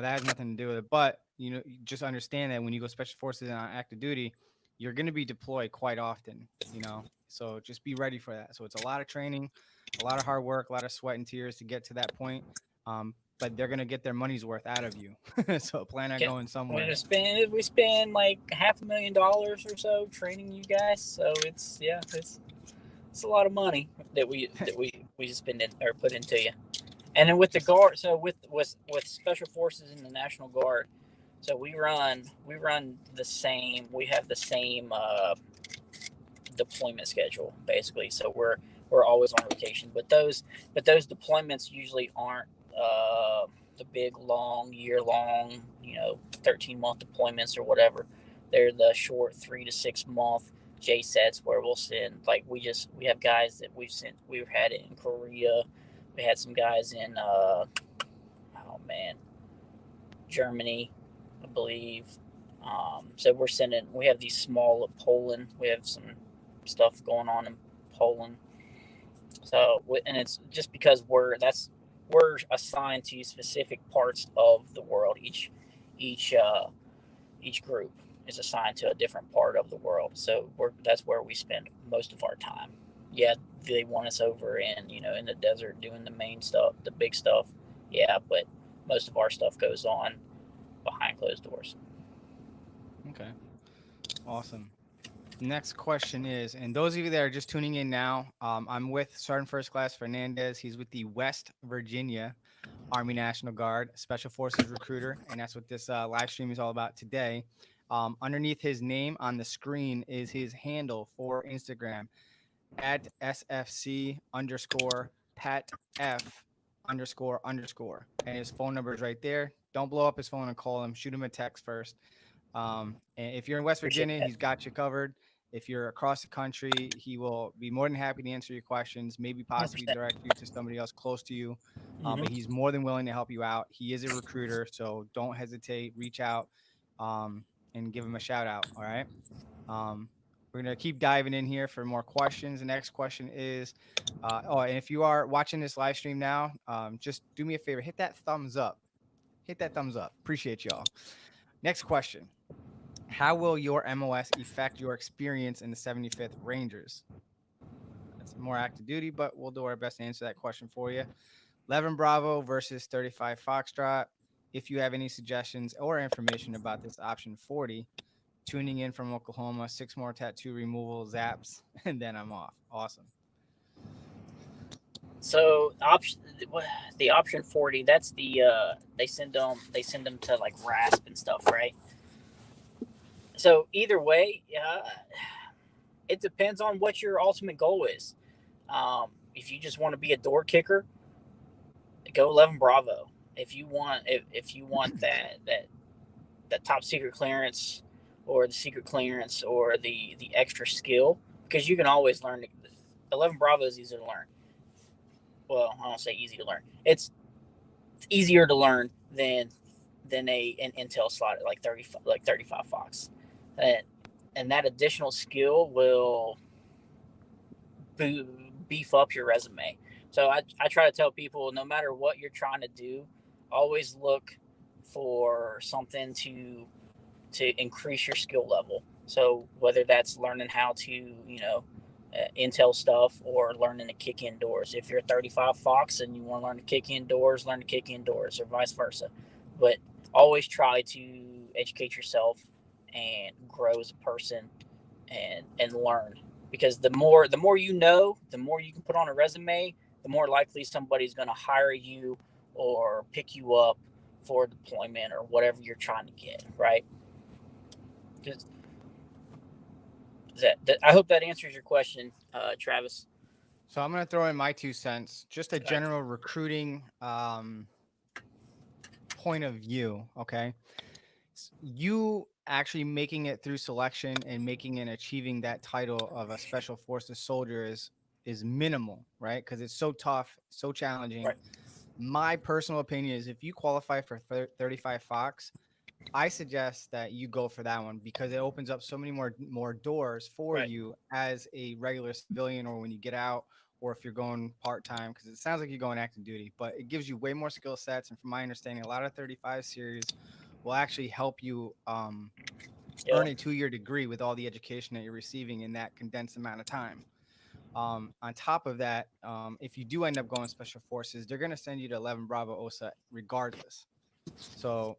that has nothing to do with it. But you just understand that when you go special forces and on active duty, you're going to be deployed quite often. So just be ready for that. So it's a lot of training, a lot of hard work, a lot of sweat and tears to get to that point. But they're going to get their money's worth out of you. So plan on Okay. going somewhere. We spend like $500,000 or so training you guys. So it's a lot of money that we spend in or put into you. And then with the Just guard, so with special forces in the National Guard, so we run the same. We have the same deployment schedule basically. So we're always on rotation. But those deployments usually aren't the big long year long 13-month deployments or whatever. They're the short 3 to 6 month J sets where we'll send we have guys that we've had in Korea. We had some guys in Germany, I believe, So we have these small Poland. We have some stuff going on in Poland. So, and it's just because we're assigned to specific parts of the world. Each group is assigned to a different part of the world. So that's where we spend most of our time. Yeah, they want us over in the desert doing the main stuff, the big stuff. Yeah, but most of our stuff goes on behind closed doors. Okay. Awesome. Next question is, and those of you that are just tuning in now, I'm with Sergeant First Class Fernandez. He's with the West Virginia Army National Guard Special Forces recruiter, and that's what this live stream is all about today. Underneath his name on the screen is his handle for Instagram at SFC underscore Pat F underscore underscore, and his phone number is right there. Don't blow up his phone and call him. Shoot him a text first. And if you're in West Virginia, he's got you covered. If you're across the country, he will be more than happy to answer your questions, maybe possibly 100%. direct you to somebody else close to you. But he's more than willing to help you out. He is a recruiter, so don't hesitate. Reach out and give him a shout out. All right. We're going to keep diving in here for more questions. The next question is and if you are watching this live stream now, just do me a favor, hit that thumbs up. Hit that thumbs up. Appreciate y'all. Next question. How will your MOS affect your experience in the 75th Rangers? That's more active duty, but we'll do our best to answer that question for you. 11 Bravo versus 35 Foxtrot. If you have any suggestions or information about this option 40, tuning in from Oklahoma, 6 more tattoo removal zaps, and then I'm off. Awesome. So the option 40, that's the they send them to like RASP and stuff, right? So either way, it depends on what your ultimate goal is. If you just want to be a door kicker, go 11 Bravo. If you want that top secret clearance or the secret clearance or the extra skill, because you can always learn. 11 Bravo is easy to learn. Well, I don't say easy to learn. It's easier to learn than an intel slot at like 35 Fox, and that additional skill will beef up your resume. So I try to tell people, no matter what you're trying to do, always look for something to increase your skill level. So whether that's learning how to intel stuff or learning to kick indoors. If you're 35 Fox and you want to learn to kick indoors, learn to kick indoors, or vice versa. But always try to educate yourself and grow as a person and learn, because the more you know, the more you can put on a resume, the more likely somebody's going to hire you or pick you up for deployment or whatever you're trying to get, right? Just I hope that answers your question, Travis. So I'm going to throw in my 2 cents, just a general recruiting point of view. Okay. You actually making it through selection and making and achieving that title of a special forces soldier is minimal, right? Because it's so tough, so challenging. Right. My personal opinion is if you qualify for 35 Fox, I suggest that you go for that one because it opens up so many more doors for you as a regular civilian, or when you get out, or if you're going part-time, because it sounds like you're going active duty, but it gives you way more skill sets. And from my understanding, a lot of 35 series will actually help you earn a 2-year degree with all the education that you're receiving in that condensed amount of time. On top of that, if you do end up going special forces, they're going to send you to 11 Bravo OSA regardless. So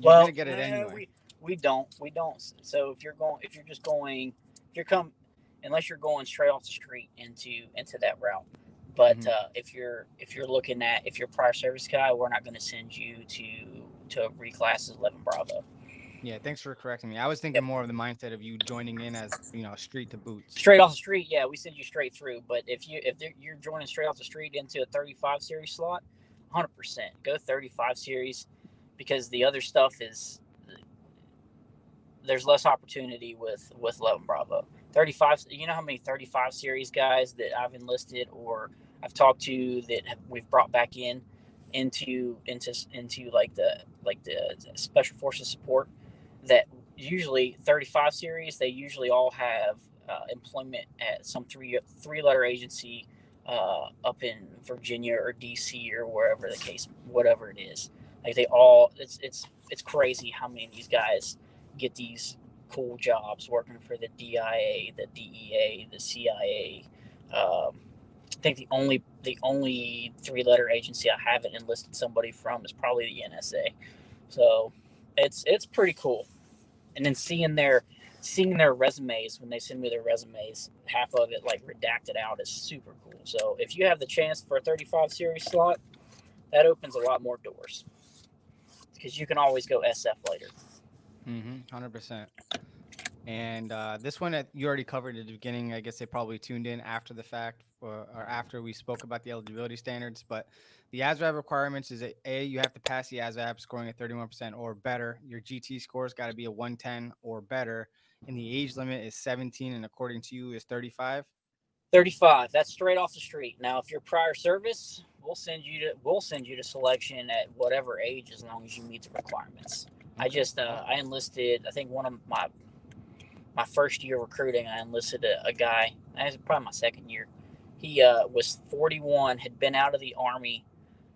you're going to get it anyway. We don't. So if you're unless you're going straight off the street into that route. But if you're prior service guy, we're not going to send you to reclass as 11 Bravo. Yeah, thanks for correcting me. I was thinking more of the mindset of you joining in as street to boots. Straight off the street, yeah, we send you straight through. But if you're joining straight off the street into a 35 series slot, 100% go 35 series, because the other stuff there's less opportunity with 11 Bravo. 35, you know how many 35 series guys that I've enlisted or I've talked to that we've brought back into like the special forces support, that usually 35 series, they usually all have employment at some three-letter agency up in Virginia or DC or wherever the case, whatever it is. Like they all, it's crazy how many of these guys get these cool jobs working for the DIA, the DEA, the CIA. I think the only three-letter agency I haven't enlisted somebody from is probably the NSA. So it's pretty cool. And then seeing their resumes when they send me their resumes, half of it like redacted out, is super cool. So if you have the chance for a 35 series slot, that opens a lot more doors because you can always go SF later. 100%. And this one that you already covered at the beginning, I guess they probably tuned in after the fact or after we spoke about the eligibility standards. But the Azrav requirements is you have to pass the Azrav scoring at 31% or better. Your GT score's got to be a 110 or better. And the age limit is 17, and according to you is 35. 35. That's straight off the street. Now, if you're prior service, we'll send you to selection at whatever age as long as you meet the requirements. Okay. I enlisted. I think one of my first year recruiting, I enlisted a guy. That was probably my second year. He was 41, had been out of the Army.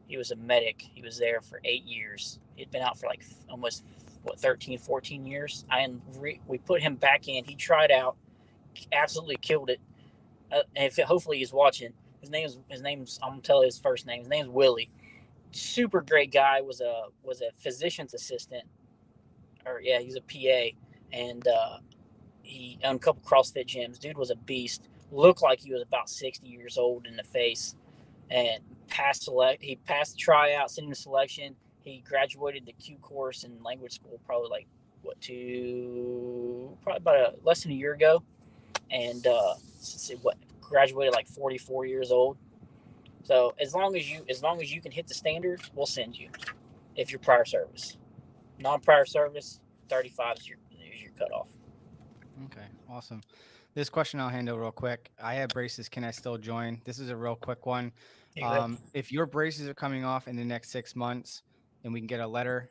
He was a medic. He was there for 8 years. He'd been out for like almost 13, 14 years. We put him back in. He tried out, absolutely killed it. Hopefully he's watching. His name's I'm gonna tell his first name. His name's Willie. Super great guy. Was a physician's assistant, he's a PA, and he owned a couple CrossFit gyms. Dude was a beast. Looked like he was about 60 years old in the face, and he passed the tryout, sent him to selection. He graduated the Q course in language school probably about less than a year ago, and graduated like 44 years old. So as long as you can hit the standard, we'll send you. If you're prior service, non-prior service, 35 is your cutoff. Okay, awesome. This question I'll handle real quick. I have braces. Can I still join? This is a real quick one. If your braces are coming off in the next 6 months, and we can get a letter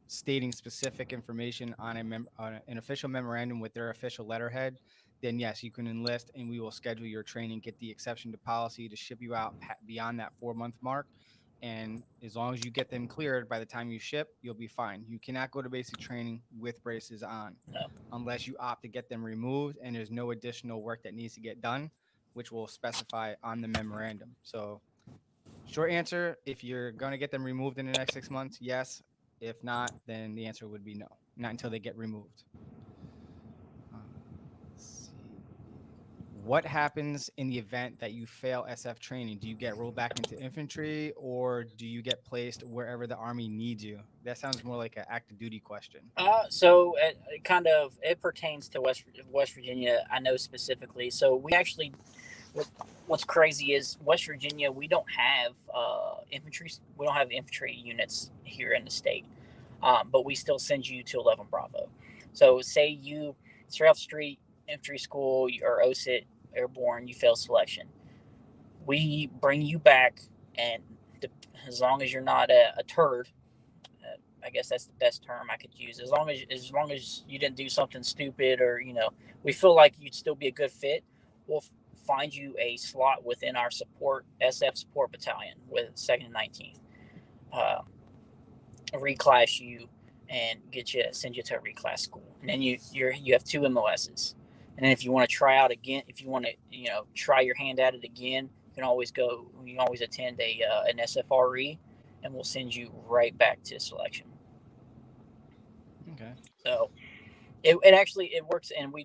stating specific information on an official memorandum with their official letterhead, then yes, you can enlist, and we will schedule your training, get the exception to policy to ship you out beyond that 4-month mark. And as long as you get them cleared by the time you ship, you'll be fine. You cannot go to basic training with braces on, unless you opt to get them removed and there's no additional work that needs to get done, which we'll specify on the memorandum. So short answer, if you're going to get them removed in the next 6 months, yes. If not, then the answer would be no, not until they get removed. What happens in the event that you fail SF training? Do you get rolled back into infantry, or do you get placed wherever the Army needs you? That sounds more like an active duty question. So it pertains to West Virginia. I know specifically. So we actually, what's crazy is West Virginia, we don't have infantry. We don't have infantry units here in the state, but we still send you to 11 Bravo. So say you straight off the street, infantry school or OSIT airborne, you fail selection, we bring you back, and as long as you're not a turd, I guess that's the best term I could use, as long as you didn't do something stupid, or we feel like you'd still be a good fit, we'll find you a slot within our SF support battalion with 2nd and 19th, reclass you and send you to a reclass school, and then you have 2 MOSs. And then if you want to try out again, if you want to, try your hand at it again, you can always attend an SFRE, and we'll send you right back to selection. Okay. So it works, and we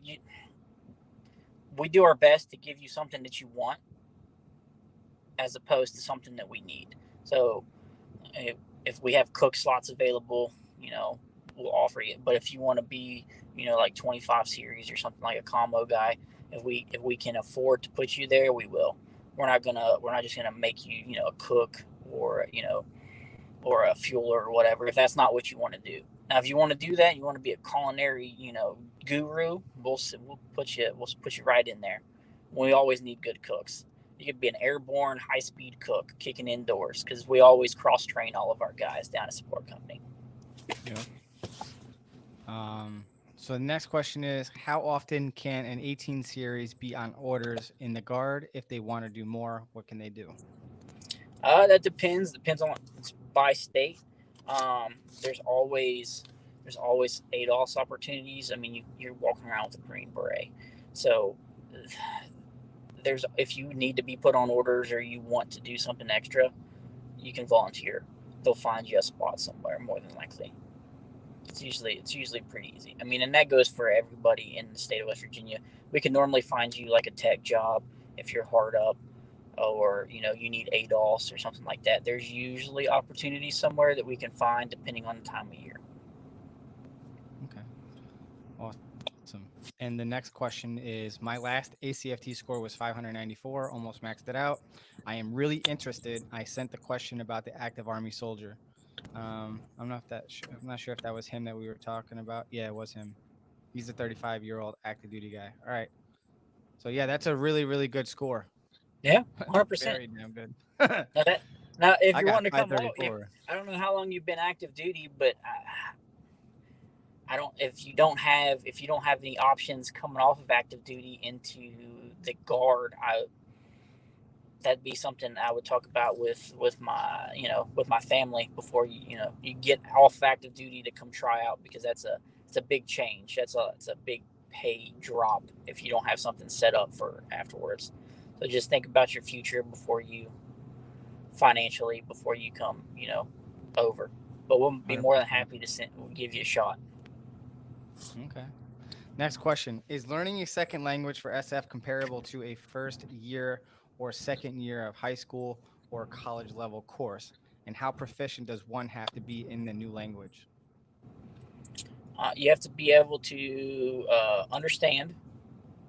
do our best to give you something that you want, as opposed to something that we need. So if we have cook slots available, we'll offer you. But if you want to be, like 25 series or something, like a combo guy, if we can afford to put you there, we will. We're not just gonna make you, a cook or or a fueler or whatever, if that's not what you want to do. Now, if you want to do that, you want to be a culinary, guru, we'll put you right in there. We always need good cooks. You could be an airborne high-speed cook kicking indoors, because we always cross-train all of our guys down at support company. Yeah. So the next question is, how often can an 18 series be on orders in the Guard? If they want to do more, what can they do? That depends. Depends on it's by state. Um, there's always ADOS opportunities. I mean, you're walking around with a Green Beret, so there's if you need to be put on orders or you want to do something extra, you can volunteer. They'll find you a spot somewhere more than likely. It's usually pretty easy. I mean, and that goes for everybody in the state of West Virginia. We can normally find you like a tech job if you're hard up, or you need ADOS or something like that. There's usually opportunities somewhere that we can find depending on the time of year. Okay. Awesome. And the next question is, my last ACFT score was 594, almost maxed it out. I am really interested. I sent the question about the active Army soldier. I'm not sure if that was him that we were talking about. Yeah, it was him. He's a 35-year-old active duty guy. All right. So yeah, that's a really, really good score. Yeah, 100%. Very damn good. Now, if I you got want to come out, 534. I don't know how long you've been active duty, but I don't. If you don't have any options coming off of active duty into the Guard, that'd be something I would talk about with my with my family before you get off active duty to come try out, because it's a big change. It's a big pay drop if you don't have something set up for afterwards. So just think about your future before you come over. But we'll be more than 100%. happy to give you a shot. Okay. Next question. Is learning a second language for SF comparable to a first year or second year of high school or college level course? And how proficient does one have to be in the new language? You have to be able to understand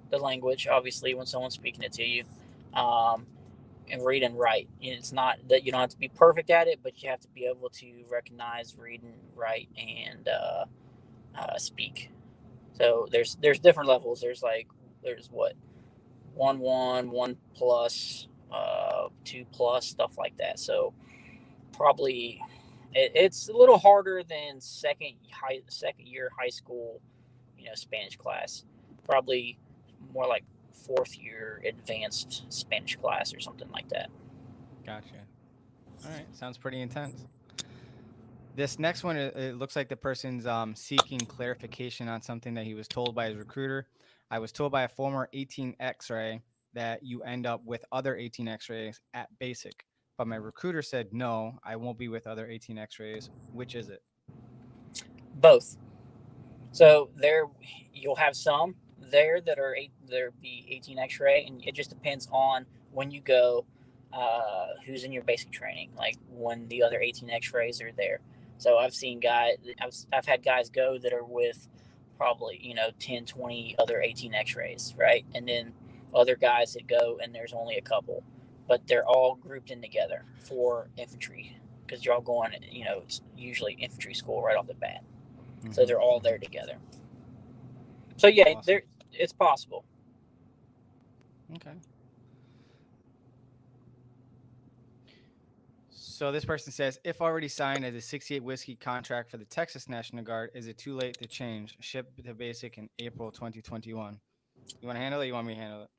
the language, obviously, when someone's speaking it to you, and read and write. It's not that you don't have to be perfect at it, but you have to be able to recognize, read, and write, and speak. So there's different levels. There's what 1-1, 1+, 2+, stuff like that. So probably it's a little harder than second year high school, Spanish class. Probably more like fourth year advanced Spanish class or something like that. Gotcha. All right. Sounds pretty intense. This next one, it looks like the person's seeking clarification on something that he was told by his recruiter. I was told by a former 18 X-ray that you end up with other 18 X-rays at basic, but my recruiter said no, I won't be with other 18 X-rays. Which is it? Both. So you'll have some there that are there be 18 X-ray, and it just depends on when you go, who's in your basic training, like when the other 18 X-rays are there. So I've had guys go that are with probably 10, 20 other 18 X-rays, right? And then other guys that go and there's only a couple, but they're all grouped in together for infantry, because you're all going, it's usually infantry school right off the bat. Mm-hmm. So they're all there together. So yeah, awesome. It's possible. Okay. So this person says, if already signed as a 68 whiskey contract for the Texas National Guard, is it too late to change? Ship to basic in April 2021. You want to handle it? You want me to handle it?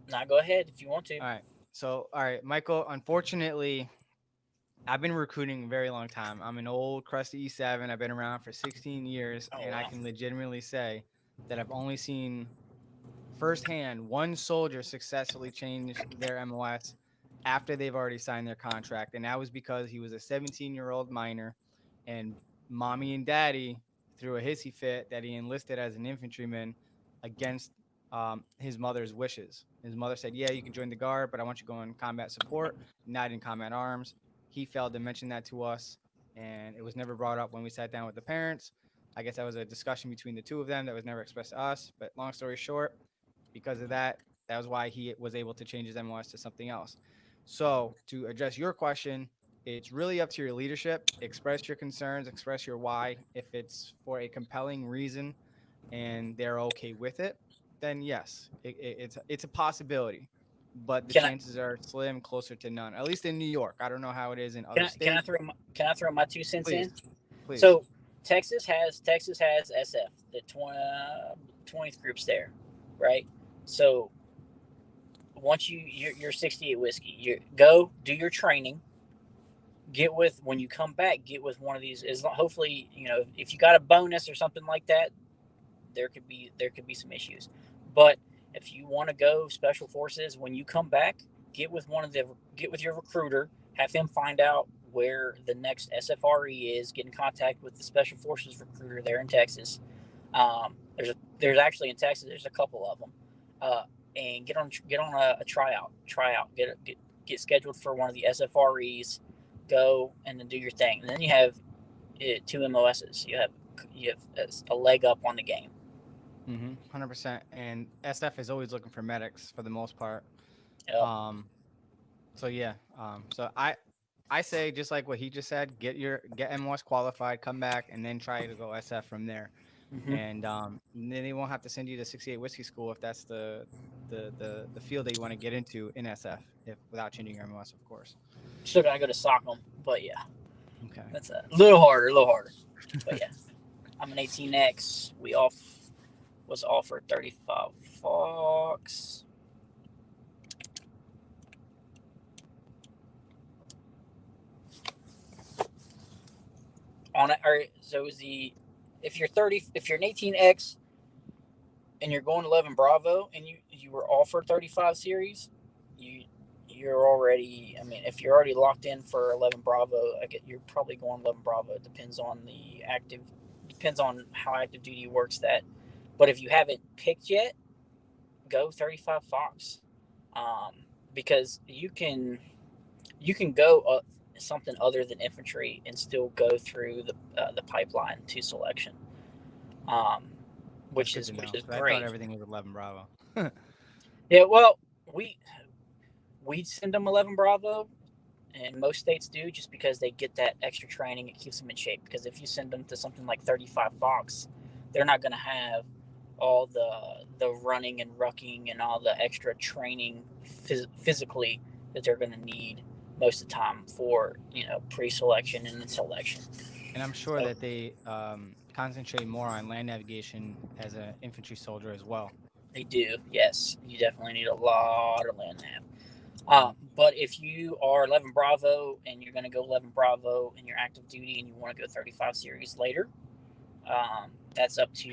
Nah, go ahead if you want to. All right, Michael, unfortunately, I've been recruiting a very long time. I'm an old crusty E7. I've been around for 16 years, and wow. I can legitimately say that I've only seen firsthand one soldier successfully change their MOS after they've already signed their contract. And that was because he was a 17-year-old minor, and mommy and daddy threw a hissy fit that he enlisted as an infantryman against his mother's wishes. His mother said, yeah, you can join the Guard, but I want you to go in combat support, not in combat arms. He failed to mention that to us, and it was never brought up when we sat down with the parents. I guess that was a discussion between the two of them that was never expressed to us. But long story short, because of that, that was why he was able to change his MOS to something else. So to address your question, it's really up to your leadership. Express your concerns, express your why. If it's for a compelling reason and they're okay with it, then yes, it's a possibility. But the chances are slim, closer to none. At least in New York. I don't know how it is in other states. Can I throw my 2 cents in? Please. So Texas has SF, the 20th group's there, right? So once you're 68 whiskey, you go do your training. When you come back, get with one of these. Hopefully, if you got a bonus or something like that, there could be some issues. But if you want to go special forces, when you come back, get with your recruiter, have him find out where the next SFRE is, get in contact with the special forces recruiter there in Texas. There's actually in Texas, there's a couple of them, and get on a tryout, get scheduled for one of the SFREs, go and then do your thing, and then you have 2 MOSs. You have a leg up on the game. 100%. And SF is always looking for medics for the most part. Yep. So yeah. So I say, just like what he just said, get MOS qualified, come back, and then try to go SF from there. Mm-hmm. And then they won't have to send you to 68 whiskey school if that's the field that you want to get into in SF, without changing your MOS, of course. Still gotta go to Stockholm, but yeah. Okay. That's a little harder. But yeah, I'm an 18X. Was offered 35 Fox. On it, or so is if you're an 18X and you're going 11 Bravo and you were offered 35 series, you're already. I mean, if you're already locked in for 11 Bravo, you're probably going 11 Bravo. It depends on how active duty works that. But if you haven't picked yet, go 35 Fox, because you can go something other than infantry and still go through the pipeline to selection, which is great. I thought everything was 11 Bravo. Yeah, well, we send them 11 Bravo, and most states do, just because they get that extra training. It keeps them in shape. Because if you send them to something like 35 Fox, they're not going to have all the running and rucking and all the extra training physically that they're going to need most of the time for pre-selection and then selection. And I'm sure that they concentrate more on land navigation as an infantry soldier as well. They do, yes. You definitely need a lot of land nav. But if you are 11 Bravo and you're going to go 11 Bravo and you're active duty and you want to go 35 series later, that's up to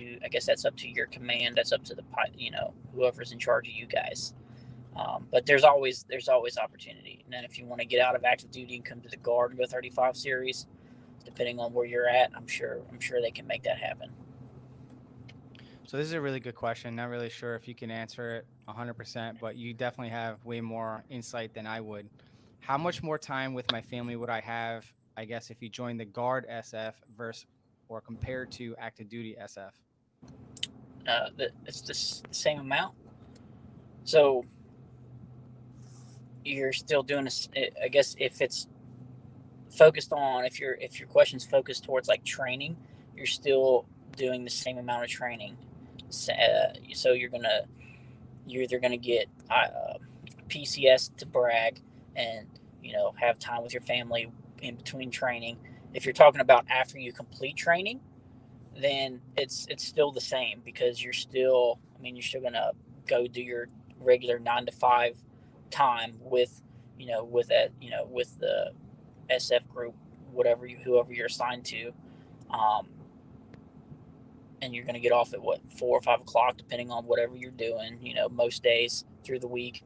your command. That's up to the whoever's in charge of you guys. But there's always opportunity. And then if you want to get out of active duty and come to the Guard and go 35 series, depending on where you're at, I'm sure they can make that happen. So this is a really good question. Not really sure if you can answer it 100%, but you definitely have way more insight than I would. How much more time with my family would I have, I guess, if you join the Guard SF or compared to active duty SF? It's the same amount. So you're still doing this. I guess if it's focused on, if your question's focused towards like training, you're still doing the same amount of training. So you're either gonna get PCS to brag and have time with your family in between training. If you're talking about after you complete training, then it's still the same, because you're still gonna go do your regular 9 to 5 time with the SF group, whoever you're assigned to, and you're going to get off at 4 or 5 o'clock, depending on whatever you're doing, most days through the week,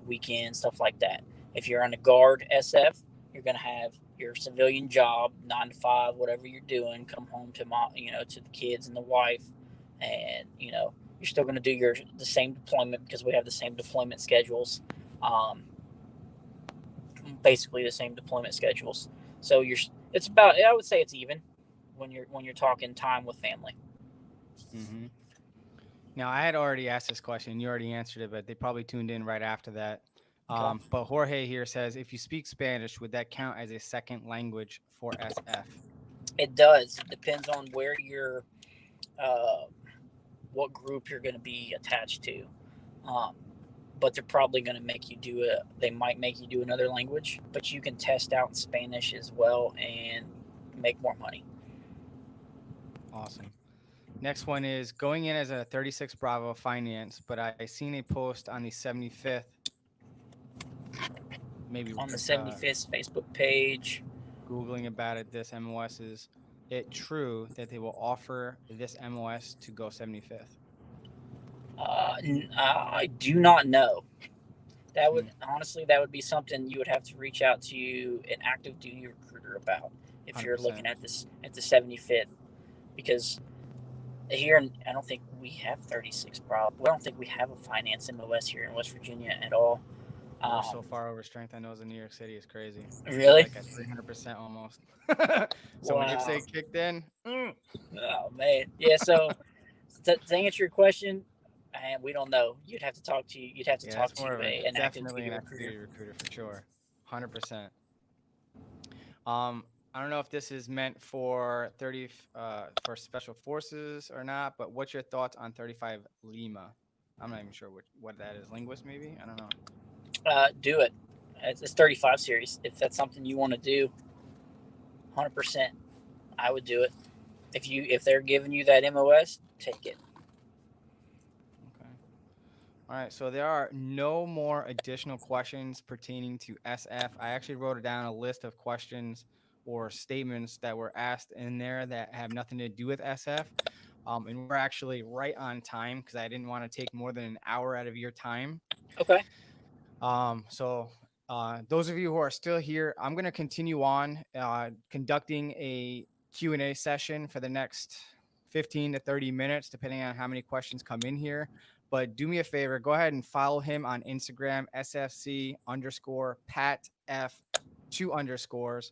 weekend, stuff like that. If you're on the Guard SF, you're going to have your civilian job, 9 to 5, whatever you're doing, come home to to the kids and the wife, and you're still going to do the same deployment, because we have the same deployment schedules, basically the same deployment schedules. So it's about, I would say it's even when you're talking time with family. Mm-hmm. Now, I had already asked this question. You already answered it, but they probably tuned in right after that. Okay. But Jorge here says, if you speak Spanish, would that count as a second language for SF? It does. It depends on where you're, what group you're going to be attached to. But they're probably going to make you do it. They might make you do another language, but you can test out in Spanish as well and make more money. Awesome. Next one is going in as a 36 Bravo finance, but I seen a post on the 75th, maybe On the 75th Facebook page. Googling about it. This MOS is it true that they will offer this MOS to go 75th? I do not know. That would Hmm, honestly, that would be something you would have to reach out to an active duty recruiter about if you're 100%. looking at this at the 75th, because here I don't think we have 36 Bravo. I don't think we have a finance MOS here in West Virginia at all. We're so Um, far over strength. I know it's in New York City. It's crazy. We're really? like at 300% almost. So when Wow. IPSA kicked in, Oh man. Yeah. So to answer your question, and we don't know. You'd have to yeah, talk that's to more of a an active definitely duty an active recruiter. duty recruiter for sure. 100%. I don't know if this is meant for 30 for special forces or not, but what's your thoughts on 35 Lima? I'm not even sure what that is. Linguist maybe? I don't know. Do it. It's 35 series. If that's something you want to do, 100%, I would do it. If they're giving you that MOS, take it. Okay. All right, so there are no more additional questions pertaining to SF. I actually wrote down a list of questions or statements that were asked in there that have nothing to do with SF. And we're actually right on time because I didn't want to take more than an hour out of your time. Okay. So those of you who are still here, I'm going to continue on conducting a Q&A session for the next 15 to 30 minutes, depending on how many questions come in here. But do me a favor, go ahead and follow him on Instagram, SFC underscore Pat F 2 underscores.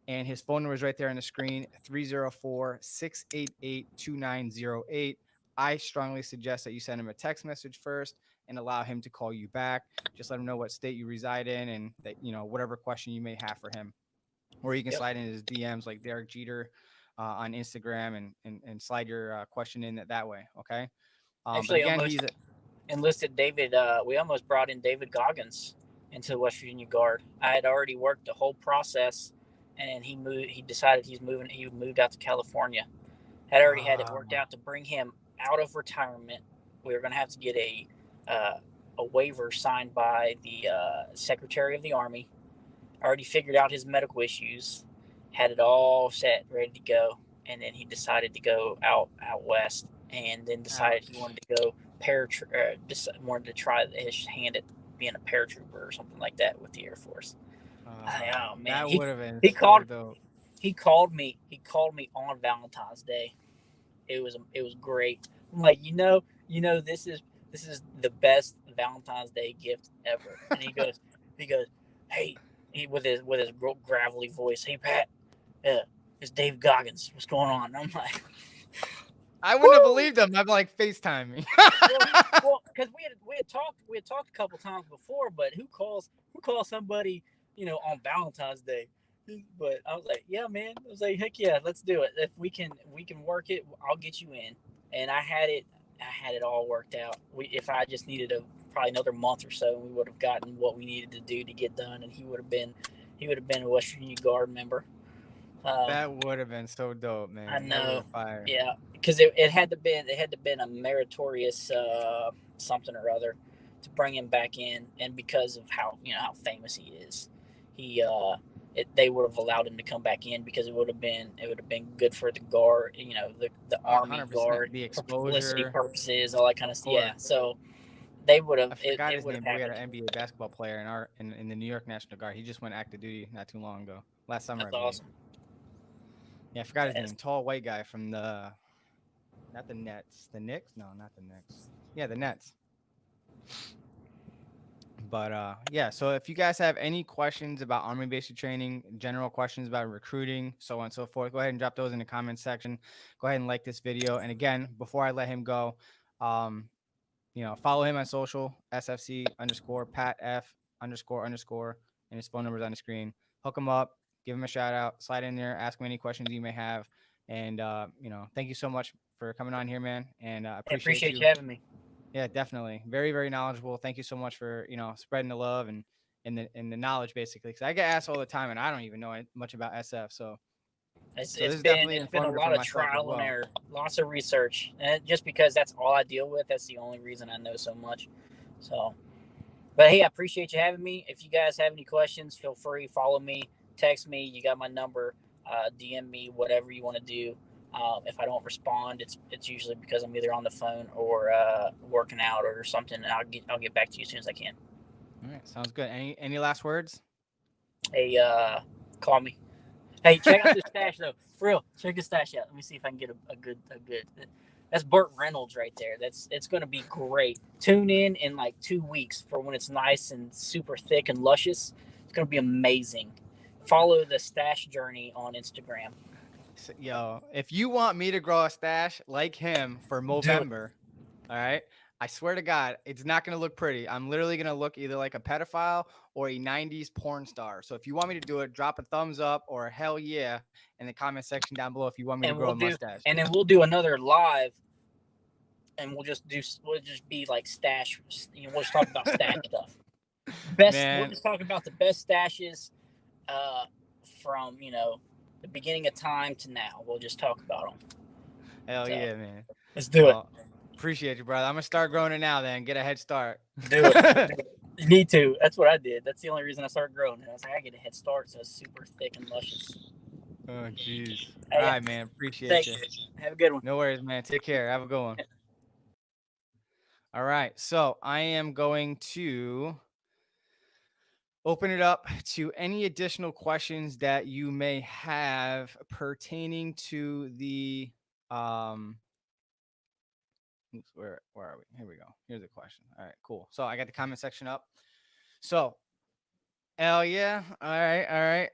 And his phone number is right there on the screen, 304-688-2908. I strongly suggest that you send him a text message first and allow him to call you back. Just let him know what state you reside in and that, whatever question you may have for him. Or you can Yep. slide in his DMs like Derek Jeter on Instagram and slide your question in that way. Okay. But Actually, again, almost he's enlisted David. We almost brought in David Goggins into the West Virginia Guard. I had already worked the whole process, and he moved. He decided he's moving. He moved out to California. Had already had it worked out to bring him out of retirement. We were going to have to get a waiver signed by the Secretary of the Army. Already figured out his medical issues, had it all set, ready to go, and then he decided to go out west, and then decided he ouch. wanted to go wanted to try his hand at being a paratrooper or something like that with the Air Force. Oh man, That would have been he so called dope. he called me on Valentine's Day. It was great. I'm like, this is the best Valentine's Day gift ever. And he goes, hey, with his gravelly voice, hey Pat, it's Dave Goggins. What's going on? And I'm like, I wouldn't have woo. believed him. I'd be like FaceTime me. Because we had talked a couple times before, but who calls somebody on Valentine's Day? But I was like, yeah, man. I was like, heck yeah, let's do it. If we can work it, I'll get you in. And I had it all worked out. If I just needed probably another month or so, we would have gotten what we needed to do to get done, and he would have been a West Virginia Guard member. Um, That would have been so dope, I man. That would have know, been fire. yeah, because it had to been a meritorious something or other to bring him back in, and because of how famous he is, he they would have allowed him to come back in because it would have been good for the guard, the Army 100%. Guard The for publicity exposure, purposes, all that kind of of stuff. Yeah, course. so they would have I forgot it his would have name, but we had happened. an NBA basketball player in the New York National Guard. He just went active duty not too long ago, last summer, I That's believe. awesome. Yeah, I forgot his That's, name. Tall white guy from the not the Nets, the Knicks. No, not the Knicks. Yeah, the Nets. But yeah. So if you guys have any questions about Army basic training, general questions about recruiting, so on and so forth, go ahead and drop those in the comments section. Go ahead and like this video. And again, before I let him go, um, follow him on social, SFC underscore Pat F underscore, and his phone number is on the screen. Hook him up, give him a shout out, slide in there, ask him any questions you may have. And, thank you so much for coming on here, man. And I I appreciate appreciate you. you having me. Yeah, definitely. Very, very knowledgeable. Thank you so much for, spreading the love and the knowledge basically. Cause I get asked all the time and I don't even know much about SF. So It's, So this it's is been definitely it's been a informative for lot of myself as trial and well. error, lots of research, and just because that's all I deal with, that's the only reason I know so much. So, but hey, I appreciate you having me. If you guys have any questions, feel free, follow me, text me. You got my number, DM me, whatever you want to do. If I don't respond, it's usually because I'm either on the phone or working out or something, and I'll get back to you as soon as I can. All right, sounds good. Any last words? Hey, call me. Hey, check out this stash though. For real, check this stash out. Let me see if I can get a good. That's Burt Reynolds right there. It's gonna be great. Tune in like 2 weeks for when it's nice and super thick and luscious. It's gonna be amazing. Follow the stash journey on Instagram. Yo, if you want me to grow a stash like him for Do it. Movember, all right, I swear to God, it's not going to look pretty. I'm literally going to look either like a pedophile or a 90s porn star. So if you want me to do it, drop a thumbs up or a hell yeah in the comment section down below if you want me to And grow we'll a do mustache. and then we'll do another live, and we'll just be like stash. We'll just talk about stash stuff. We'll Man, just talk about the best stashes uh, from the beginning of time to now. We'll just talk about them. hell So yeah, man. let's do it. Well, appreciate you, brother. I'm going to start growing it now then. Get a head start. Do it. You need to. That's what I did. That's the only reason I started growing it. I was like, I get a head start, so it's super thick and luscious. Oh, jeez. All Hey, right, man. Appreciate thanks. you. Have a good one. No worries, man. Take care. Have a good one. All right. So I am going to open it up to any additional questions that you may have pertaining to the where are we? Here we go. Here's a question. All right, cool. So I got the comment section up. So hell yeah. All right, all right.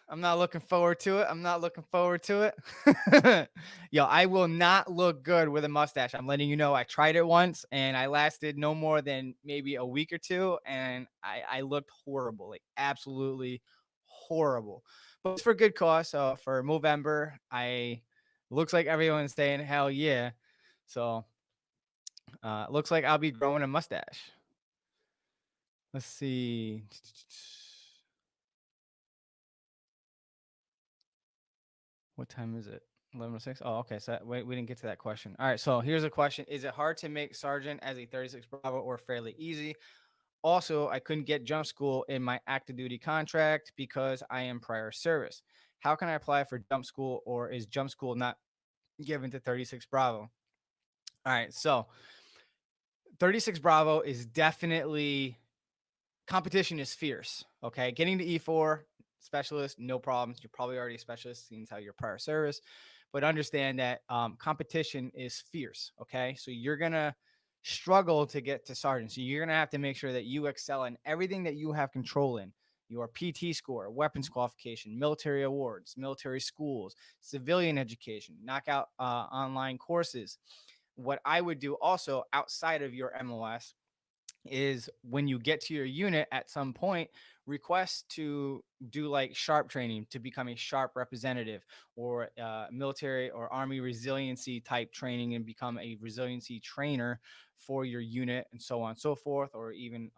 I'm not looking forward to it. I'm not looking forward to it. Yo, I will not look good with a mustache. I'm letting you know. I tried it once and I lasted no more than maybe a week or two, and I looked horrible, like absolutely horrible. But it's for good cause. So for Movember, looks like everyone's saying hell yeah. So looks like I'll be growing a mustache. Let's see. What time is it? 11:06. Oh, okay. So we didn't get to that question. All right. So here's a question: is it hard to make sergeant as a 36 Bravo or fairly easy? Also, I couldn't get jump school in my active duty contract because I am prior service. How can I apply for jump school, or is jump school not given to 36 Bravo? All right. So 36 Bravo is definitely competition is fierce. Okay. Getting to E4 specialist, no problems. You're probably already a specialist, seeing how you're prior service. But understand that competition is fierce. Okay. So you're going to struggle to get to sergeant. So you're going to have to make sure that you excel in everything that you have control in: your PT score, weapons qualification, military awards, military schools, civilian education, knockout online courses. What I would do also outside of your MOS is when you get to your unit at some point, request to do like sharp training to become a sharp representative, or military or army resiliency type training and become a resiliency trainer for your unit, and so on and so forth, or even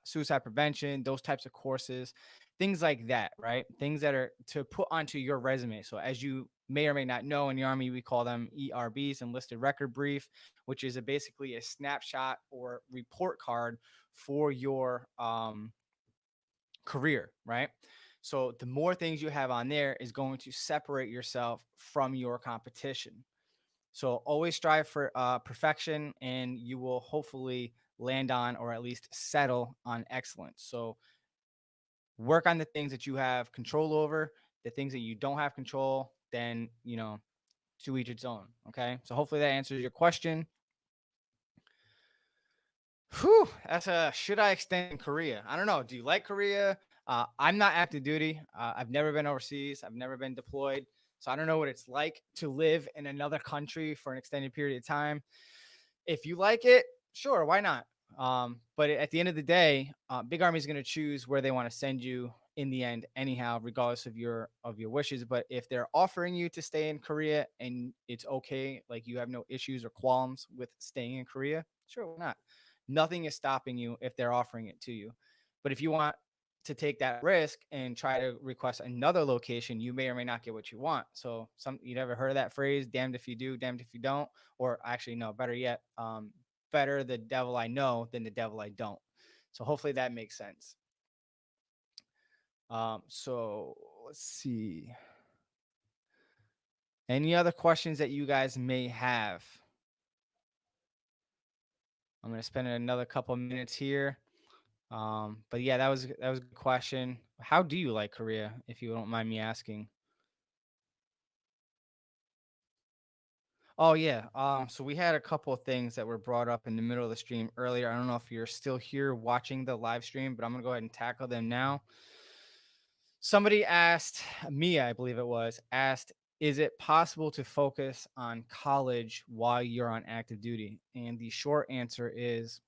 suicide prevention, those types of courses, things like that, right? Things that are to put onto your resume. So, as you may or may not know, in the Army, we call them ERBs, enlisted record brief, which is basically a snapshot or report card for your career, right? So, the more things you have on there is going to separate yourself from your competition. So always strive for perfection, and you will hopefully land on, or at least settle on, excellence. So work on the things that you have control over. The things that you don't have control, then to each its own. Okay. So hopefully that answers your question. Whew, that's a should I extend in Korea? I don't know. Do you like Korea? I'm not active duty. I've never been overseas. I've never been deployed. So I don't know what it's like to live in another country for an extended period of time. If you like it, sure, why not? But at the end of the day, Big Army is going to choose where they want to send you in the end, anyhow, regardless of your wishes. But if they're offering you to stay in Korea and it's okay, like you have no issues or qualms with staying in Korea, sure, why not? Nothing is stopping you if they're offering it to you. But if you want to take that risk and try to request another location, you may or may not get what you want. So you never heard of that phrase, damned if you do, damned if you don't, or actually no, better yet, better the devil I know than the devil I don't. So hopefully that makes sense. So let's see. Any other questions that you guys may have? I'm going to spend another couple of minutes here. But yeah, that was a good question. How do you like Korea, if you don't mind me asking? Oh yeah. So we had a couple of things that were brought up in the middle of the stream earlier. I don't know if you're still here watching the live stream, but I'm gonna go ahead and tackle them now. Somebody asked, Mia, I believe it was, asked, is it possible to focus on college while you're on active duty? And the short answer is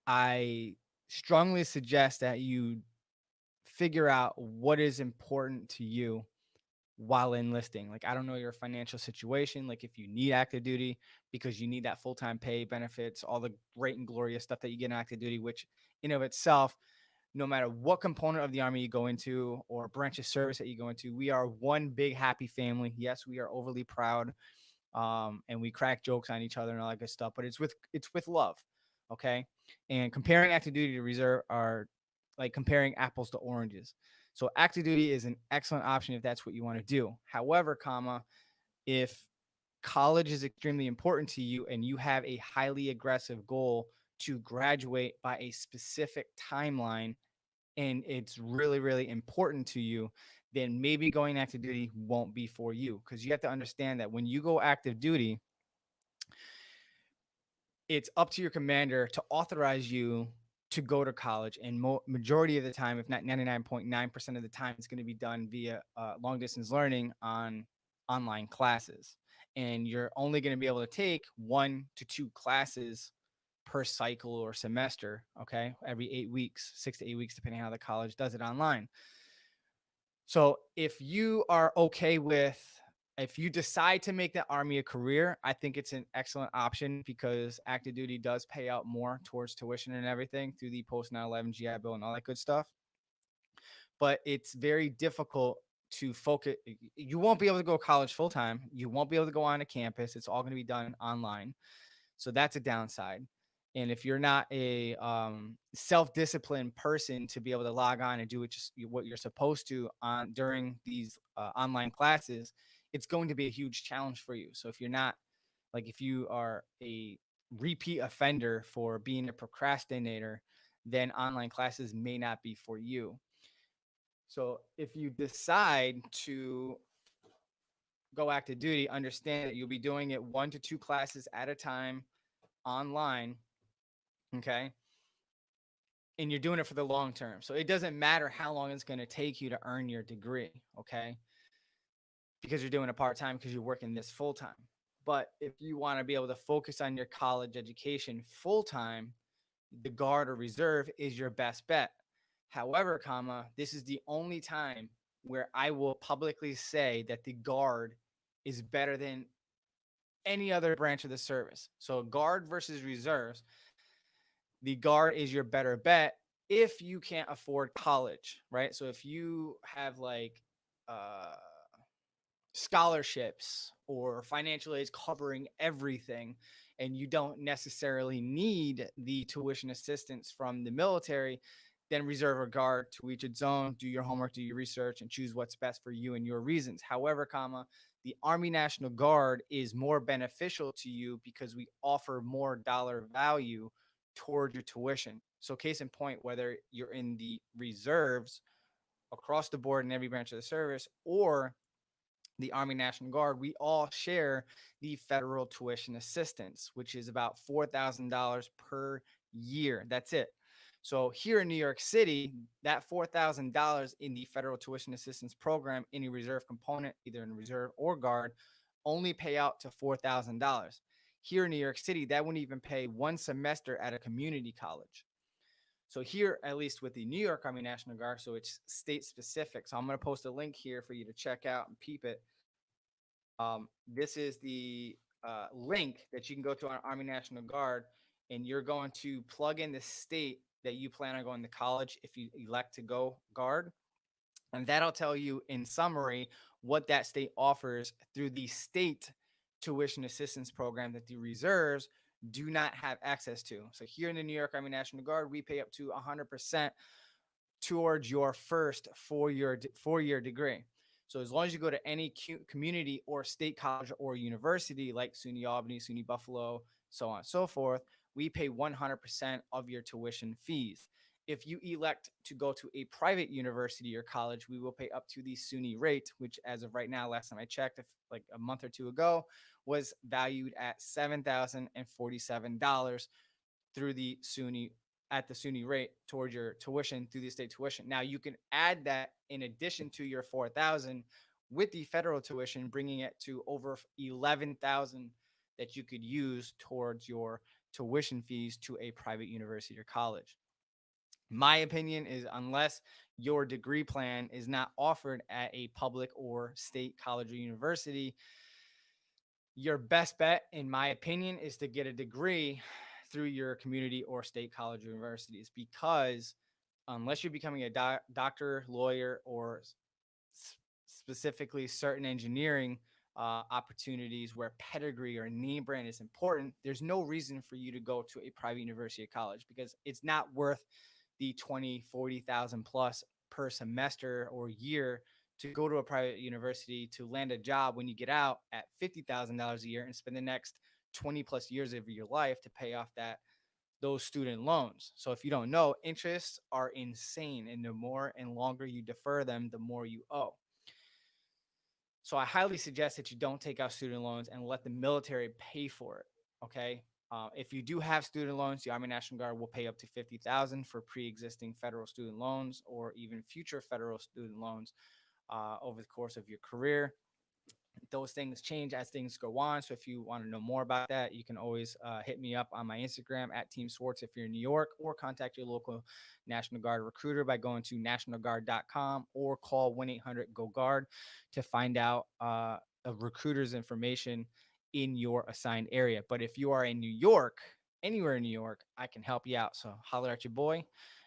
I strongly suggest that you figure out what is important to you while enlisting. Like, I don't know your financial situation, like if you need active duty because you need that full-time pay, benefits, all the great and glorious stuff that you get in active duty, which in of itself, no matter what component of the army you go into or branch of service that you go into, we are one big happy family. Yes, we are overly proud, and we crack jokes on each other and all that good stuff, but it's with love. Okay. And comparing active duty to reserve are like comparing apples to oranges. So active duty is an excellent option if that's what you want to do. However, if college is extremely important to you and you have a highly aggressive goal to graduate by a specific timeline and it's really, really important to you, then maybe going active duty won't be for you. Because you have to understand that when you go active duty, it's up to your commander to authorize you to go to college. And majority of the time, if not 99.9% of the time, it's going to be done via long distance learning on online classes. And you're only going to be able to take 1 to 2 classes per cycle or semester. Okay. Every 8 weeks, 6 to 8 weeks, depending on how the college does it online. So if you decide to make the army a career, I think it's an excellent option because active duty does pay out more towards tuition and everything through the post 9/11 GI Bill and all that good stuff. But it's very difficult to focus. You won't be able to go to college full time. You won't be able to go on a campus. It's all going to be done online. So that's a downside. And if you're not a self-disciplined person to be able to log on and do what you're supposed to on during these online classes, it's going to be a huge challenge for you. So if you are a repeat offender for being a procrastinator, then online classes may not be for you. So if you decide to go active duty, understand that you'll be doing it 1 to 2 classes at a time online. Okay. And you're doing it for the long term. So it doesn't matter how long it's going to take you to earn your degree. Okay. Because you're doing it part time because you're working this full time. But if you want to be able to focus on your college education full time, the guard or reserve is your best bet. However, this is the only time where I will publicly say that the guard is better than any other branch of the service. So guard versus reserves, the guard is your better bet if you can't afford college, right? So if you have like uh, scholarships or financial aids covering everything, and you don't necessarily need the tuition assistance from the military, then reserve or guard, to each its own. Do your homework, do your research, and choose what's best for you and your reasons. However, the Army National Guard is more beneficial to you because we offer more dollar value toward your tuition. So case in point, whether you're in the reserves across the board in every branch of the service or the Army National Guard, we all share the federal tuition assistance, which is about $4,000 per year. That's it. So here in New York City, that $4,000 in the federal tuition assistance program, any reserve component, either in reserve or guard, only pay out to $4,000. Here in New York City, that wouldn't even pay one semester at a community college. So here, at least with the New York Army National Guard, so it's state specific. So I'm going to post a link here for you to check out and peep it. This is the link that you can go to on Army National Guard, and you're going to plug in the state that you plan on going to college if you elect to go guard. And that'll tell you in summary what that state offers through the state tuition assistance program that the reserves do not have access to. So here in the New York Army National Guard, we pay up to 100% towards your first four-year degree. So as long as you go to any community or state college or university like SUNY Albany, SUNY Buffalo, so on and so forth, we pay 100% of your tuition fees. If you elect to go to a private university or college, we will pay up to the SUNY rate, which as of right now, last time I checked, like a month or two ago, was valued at $7,047 through the SUNY at the SUNY rate towards your tuition through the state tuition. Now you can add that in addition to your 4,000 with the federal tuition, bringing it to over 11,000 that you could use towards your tuition fees to a private university or college. My opinion is unless your degree plan is not offered at a public or state college or university, your best bet, in my opinion, is to get a degree through your community or state college or universities, because unless you're becoming a doctor, lawyer, or specifically certain engineering opportunities where pedigree or name brand is important, there's no reason for you to go to a private university or college, because it's not worth the 20, 40,000 plus per semester or year to go to a private university to land a job when you get out at $50,000 a year and spend the next 20 plus years of your life to pay off those student loans. So if you don't know, interests are insane, and the more and longer you defer them, the more you owe. So I highly suggest that you don't take out student loans and let the military pay for it. Okay. If you do have student loans, the Army National Guard will pay up to $50,000 for pre-existing federal student loans or even future federal student loans over the course of your career. Those things change as things go on. So if you want to know more about that, you can always hit me up on my Instagram at Team Swartz if you're in New York, or contact your local National Guard recruiter by going to nationalguard.com or call 1-800-GO-GUARD to find out a recruiter's information in your assigned area. But if you are in New York, anywhere in New York, I can help you out. So holler at your boy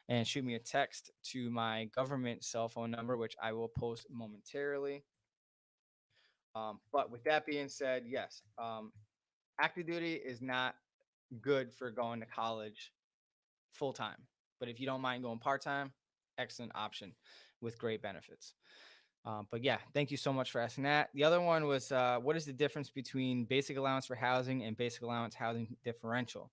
and shoot me a text to my government cell phone number, which I will post momentarily. But with that being said, yes, active duty is not good for going to college full time. But if you don't mind going part time, excellent option with great benefits. But yeah, thank you so much for asking that. The other one was what is the difference between basic allowance for housing and basic allowance housing differential?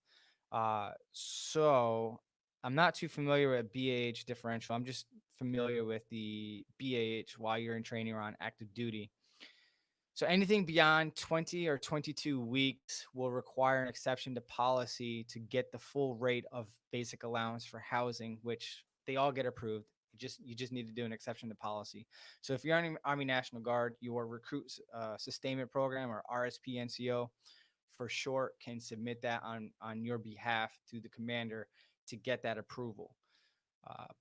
So I'm not too familiar with BAH differential. I'm just familiar with the BAH while you're in training or on active duty. So anything beyond 20 or 22 weeks will require an exception to policy to get the full rate of basic allowance for housing, which they all get approved. You just need to do an exception to policy. So if you're on Army National Guard, your recruit sustainment program, or RSP-NCO for short, can submit that on your behalf to the commander to get that approval.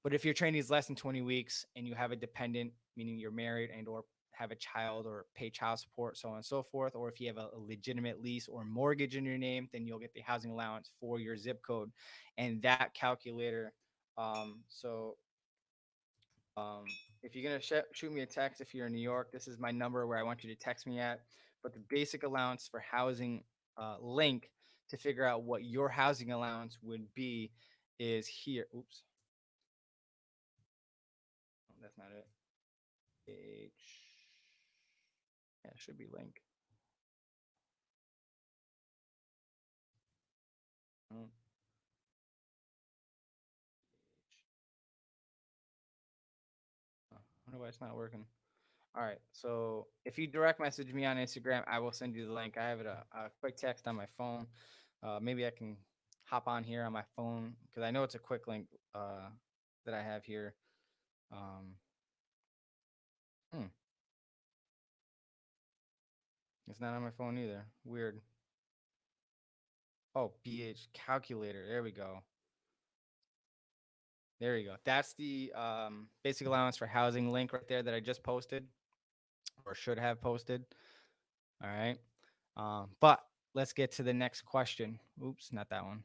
But if your training is less than 20 weeks and you have a dependent, meaning you're married and or have a child or pay child support, so on and so forth, or if you have a legitimate lease or mortgage in your name, then you'll get the housing allowance for your zip code. And that calculator, so if you're going to shoot me a text, if you're in New York, this is my number where I want you to text me at. But the basic allowance for housing link to figure out what your housing allowance would be is here. Oops. Oh, that's not it. H. Yeah, it should be link. Oh. I wonder why it's not working. All right. So if you direct message me on Instagram, I will send you the link. I have it a quick text on my phone. Maybe I can hop on here on my phone because I know it's a quick link that I have here. Um, hmm. It's not on my phone either. Weird. Oh, BH calculator. There we go. There you go. That's the basic allowance for housing link right there that I just posted, or should have posted. All right. But let's get to the next question. Oops, not that one.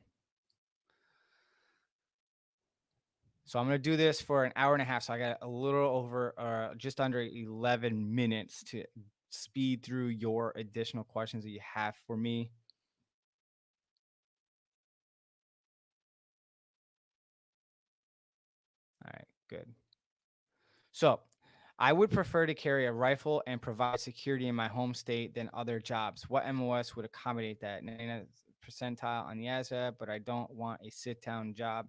So I'm going to do this for an hour and a half. So I got a little over, just under 11 minutes to speed through your additional questions that you have for me. All right, good. So I would prefer to carry a rifle and provide security in my home state than other jobs. What MOS would accommodate that? 99th percentile on the Azrav, but I don't want a sit down job.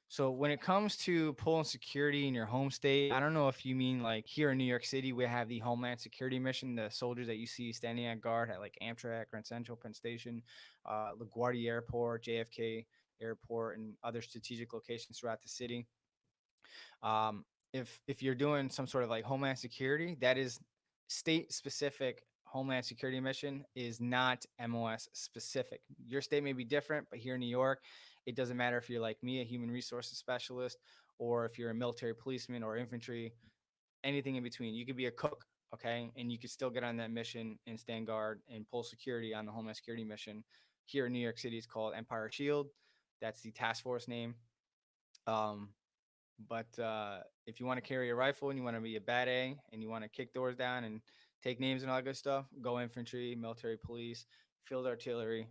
So when it comes to pulling security in your home state, I don't know if you mean like here in New York City, we have the Homeland Security Mission, the soldiers that you see standing at guard at like Amtrak, Grand Central, Penn Station, LaGuardia Airport, JFK Airport, and other strategic locations throughout the city. If you're doing some sort of like Homeland Security, that is state specific. Homeland Security mission is not MOS specific. Your state may be different, but here in New York, it doesn't matter if you're like me, a human resources specialist, or if you're a military policeman or infantry, anything in between. You could be a cook, okay, and you could still get on that mission and stand guard and pull security on the Homeland Security mission. Here in New York City, it's called Empire Shield. That's the task force name. Um, but if you want to carry a rifle and you want to be a bad A and you want to kick doors down and take names and all that good stuff, go infantry, military police, field artillery.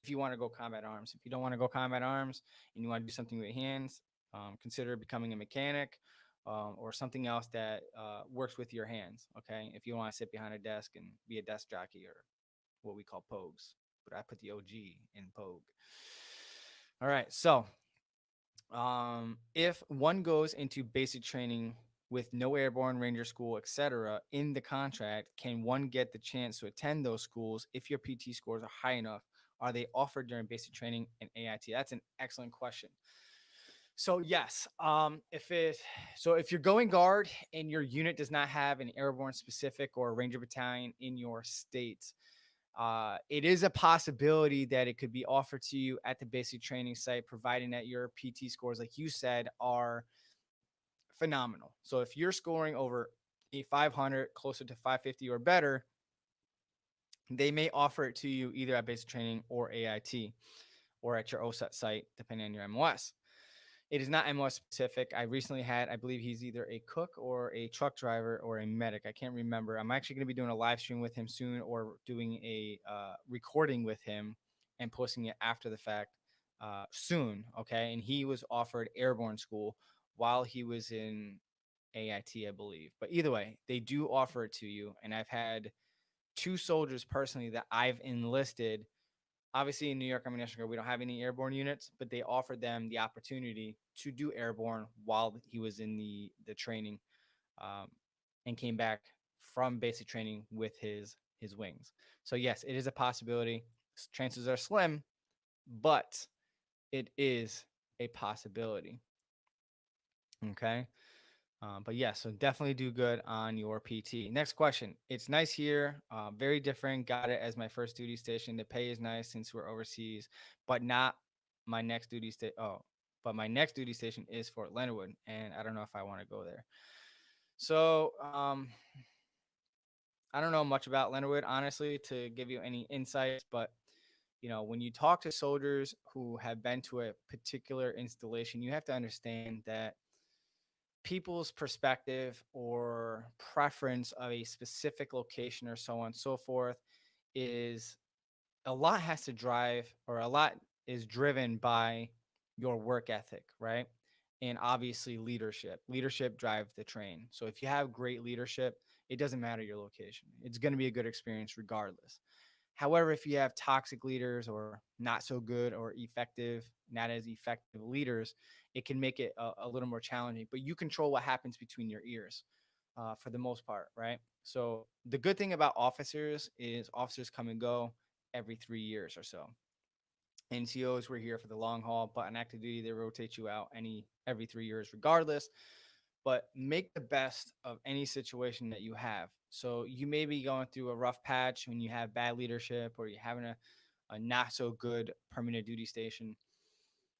If you want to go combat arms, if you don't want to go combat arms and you want to do something with hands, consider becoming a mechanic or something else that works with your hands. Okay, if you want to sit behind a desk and be a desk jockey or what we call pogues, but I put the OG in pogue. All right, so if one goes into basic training with no airborne ranger school, etc., in the contract, can one get the chance to attend those schools if your PT scores are high enough? Are they offered during basic training and AIT? That's an excellent question. So yes, if you're going guard and your unit does not have an airborne specific or a ranger battalion in your state, it is a possibility that it could be offered to you at the basic training site, providing that your PT scores, like you said, are phenomenal. So if you're scoring over a 500, closer to 550 or better, they may offer it to you either at basic training or AIT or at your OSUT site, depending on your MOS. It is not MOS specific. I recently had, I believe he's either a cook or a truck driver or a medic. I can't remember. I'm actually going to be doing a live stream with him soon or doing a recording with him and posting it after the fact soon. Okay. And he was offered airborne school while he was in AIT, I believe. But either way, they do offer it to you. And I've had two soldiers personally that I've enlisted. Obviously, in New York Army National Guard, we don't have any airborne units, but they offered them the opportunity to do airborne while he was in the training, um, and came back from basic training with his wings. So yes, it is a possibility. Chances are slim, but it is a possibility. Okay. But yeah, so definitely do good on your PT. Next question. It's nice here. Very different. Got it as my first duty station. The pay is nice since we're overseas, but not my next duty station. Oh, but my next duty station is Fort Leonard Wood, and I don't know if I want to go there. So I don't know much about Leonard Wood, honestly, to give you any insights, but when you talk to soldiers who have been to a particular installation, you have to understand that people's perspective or preference of a specific location or so on and so forth is a lot has to drive or a lot is driven by your work ethic, right? And obviously leadership drives the train. So if you have great leadership, it doesn't matter your location, it's going to be a good experience regardless. However, if you have toxic leaders or not so good or not as effective leaders, it can make it a little more challenging. But you control what happens between your ears for the most part, right? So the good thing about officers is officers come and go every 3 years or so. NCOs were here for the long haul, but on active duty, they rotate you out every 3 years regardless. But make the best of any situation that you have. So you may be going through a rough patch when you have bad leadership or you're having a not so good permanent duty station.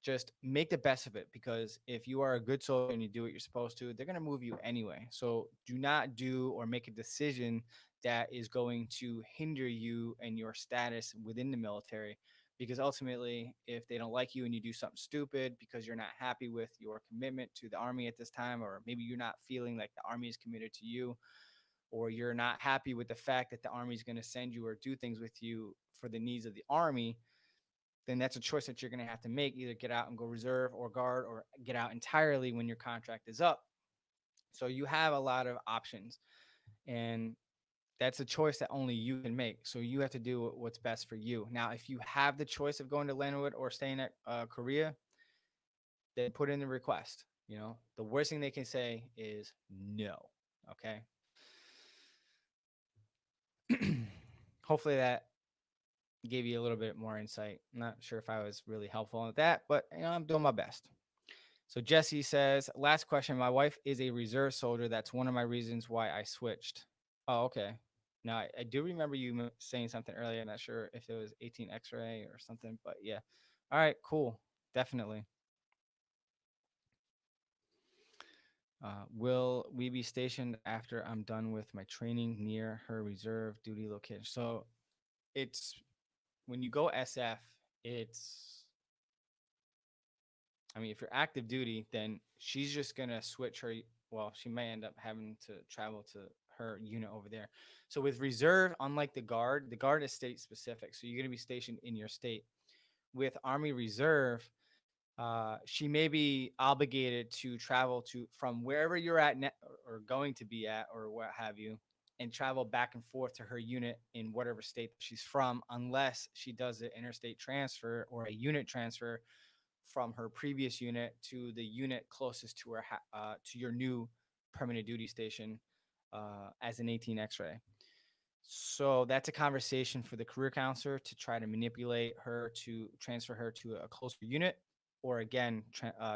Just make the best of it, because if you are a good soldier and you do what you're supposed to, they're going to move you anyway. So do not do or make a decision that is going to hinder you and your status within the military. because ultimately, if they don't like you and you do something stupid because you're not happy with your commitment to the Army at this time, or maybe you're not feeling like the Army is committed to you, or you're not happy with the fact that the Army is going to send you or do things with you for the needs of the Army, then that's a choice that you're going to have to make: either get out and go reserve or guard, or get out entirely when your contract is up. So you have a lot of options, and that's a choice that only you can make. So you have to do what's best for you. Now, if you have the choice of going to Linwood or staying at Korea, then put in the request. You know, the worst thing they can say is no. Okay. Hopefully that gave you a little bit more insight. I'm not sure if I was really helpful with that, but I'm doing my best. So Jesse says, last question. My wife is a reserve soldier. That's one of my reasons why I switched. Oh, okay. Now I do remember you saying something earlier. I'm not sure if it was 18 X-ray or something, but yeah. All right, cool. Definitely. Will we be stationed after I'm done with my training near her reserve duty location? So it's when you go SF, it's, I mean, if you're active duty, then she's just gonna switch her. Well, she may end up having to travel to her unit over there. So with reserve, unlike the guard is state specific. So you're gonna be stationed in your state. With Army Reserve, she may be obligated to travel to from wherever you're at or going to be at or what have you, and travel back and forth to her unit in whatever state that she's from, unless she does an interstate transfer or a unit transfer from her previous unit to the unit closest to her to your new permanent duty station as an 18 X-ray. So that's a conversation for the career counselor to try to manipulate her to transfer her to a closer unit, or again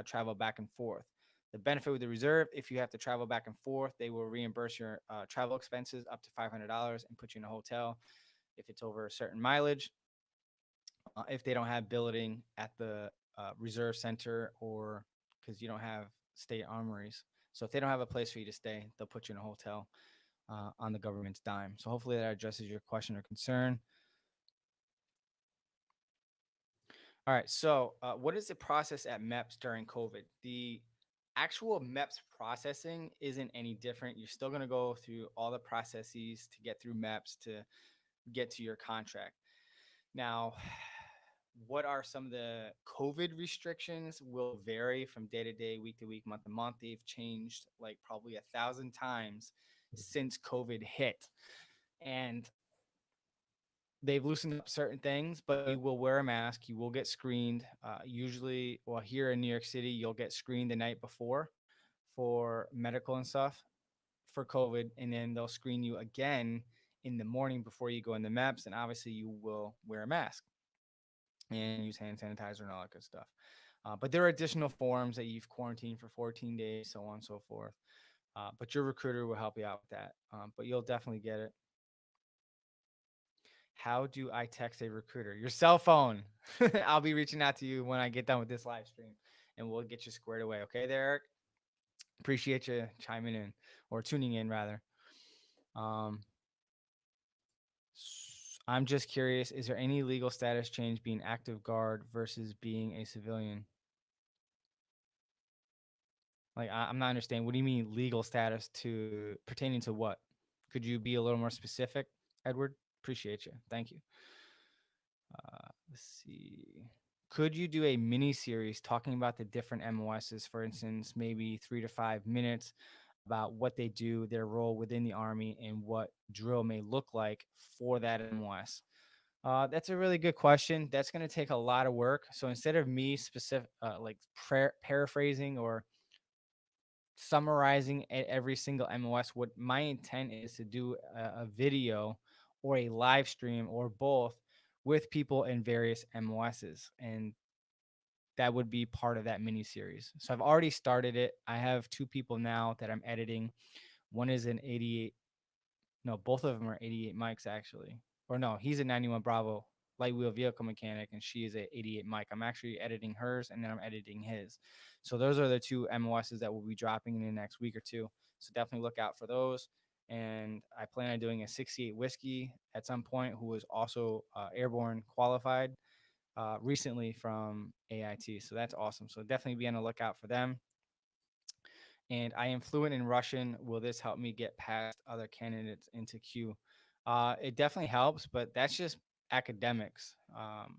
travel back and forth. The benefit with the reserve, if you have to travel back and forth, they will reimburse your travel expenses up to $500 and put you in a hotel if it's over a certain mileage. If they don't have billeting at the reserve center, or because you don't have state armories. So if they don't have a place for you to stay, they'll put you in a hotel on the government's dime. So hopefully that addresses your question or concern. All right. So what is the process at Meps during COVID? The actual Meps processing isn't any different. You're still going to go through all the processes to get through Meps to get to your contract. Now, what are some of the COVID restrictions will vary from day to day, week to week, month to month. They've changed like probably 1,000 times since COVID hit. And they've loosened up certain things, but you will wear a mask. You will get screened. Usually, well, here in New York City, you'll get screened the night before for medical and stuff for COVID. And then they'll screen you again in the morning before you go in the MEPS. And obviously, you will wear a mask and use hand sanitizer and all that good stuff. But there are additional forms that you've quarantined for 14 days, so on and so forth. But your recruiter will help you out with that. But you'll definitely get it. How do I text a recruiter? Your cell phone. I'll be reaching out to you when I get done with this live stream, and we'll get you squared away. Okay, there, Eric? Appreciate you chiming in, or tuning in, rather. Um, I'm just curious, is there any legal status change being active guard versus being a civilian? Like, I'm not understanding. What do you mean legal status to pertaining to what? Could you be a little more specific, Edward? Appreciate you. Thank you. Let's see. Could you do a mini series talking about the different MOSs, for instance, maybe 3 to 5 minutes about what they do, their role within the Army, and what drill may look like for that MOS? That's a really good question. That's going to take a lot of work. So instead of me specific, like paraphrasing or summarizing every single MOS, what my intent is to do a video or a live stream or both with people in various MOSs, and that would be part of that mini series. So I've already started it. I have 2 people now that I'm editing. One is an 88. No, both of them are 88 mics actually. Or no, he's a 91 Bravo light wheel vehicle mechanic, and she is a 88 mic. I'm actually editing hers, and then I'm editing his. So those are the 2 MOSs that will be dropping in the next week or two. So definitely look out for those. And I plan on doing a 68 whiskey at some point, who is also airborne qualified. recently from AIT. So that's awesome. So definitely be on the lookout for them. And I am fluent in Russian. Will this help me get past other candidates into queue? It definitely helps, but that's just academics.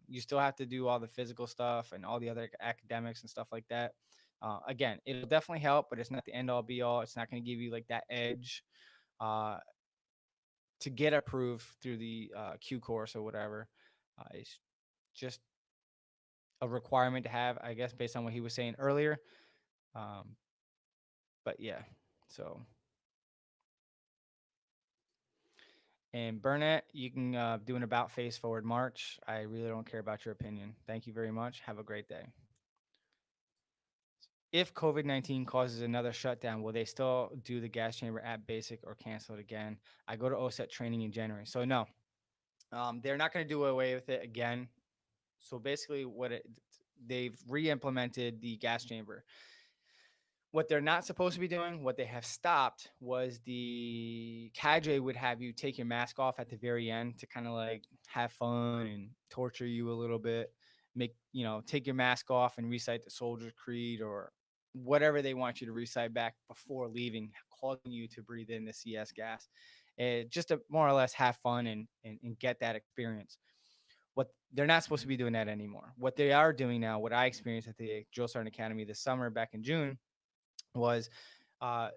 You still have to do all the physical stuff and all the other academics and stuff like that. Again, it'll definitely help, but it's not the end all be all. It's not going to give you like that edge uh, to get approved through the Q course or whatever. It's just a requirement to have, I guess, based on what he was saying earlier. Um, but yeah, so. And Burnett, you can do an about face forward march. I really don't care about your opinion. Thank you very much. Have a great day. If COVID-19 causes another shutdown, will they still do the gas chamber at basic or cancel it again? I go to OSET training in January. So no, they're not going to do away with it again. So basically they've re-implemented the gas chamber. What they're not supposed to be doing, what they have stopped, was the cadre would have you take your mask off at the very end to kind of like have fun and torture you a little bit. Take your mask off and recite the Soldier's Creed or whatever they want you to recite back before leaving, causing you to breathe in the CS gas. Just to more or less have fun and get that experience. What they're not supposed to be doing that anymore. What they are doing now, what I experienced at the Drill Sergeant Academy this summer back in June, was uh,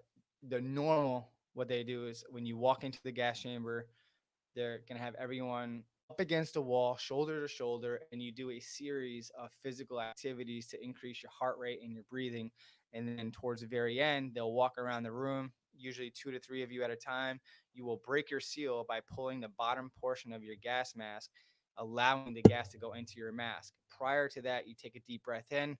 the normal. What they do is when you walk into the gas chamber, they're going to have everyone up against a wall, shoulder to shoulder, and you do a series of physical activities to increase your heart rate and your breathing. And then towards the very end, they'll walk around the room, usually 2 to 3 of you at a time. You will break your seal by pulling the bottom portion of your gas mask, allowing the gas to go into your mask. Prior to that, you take a deep breath in,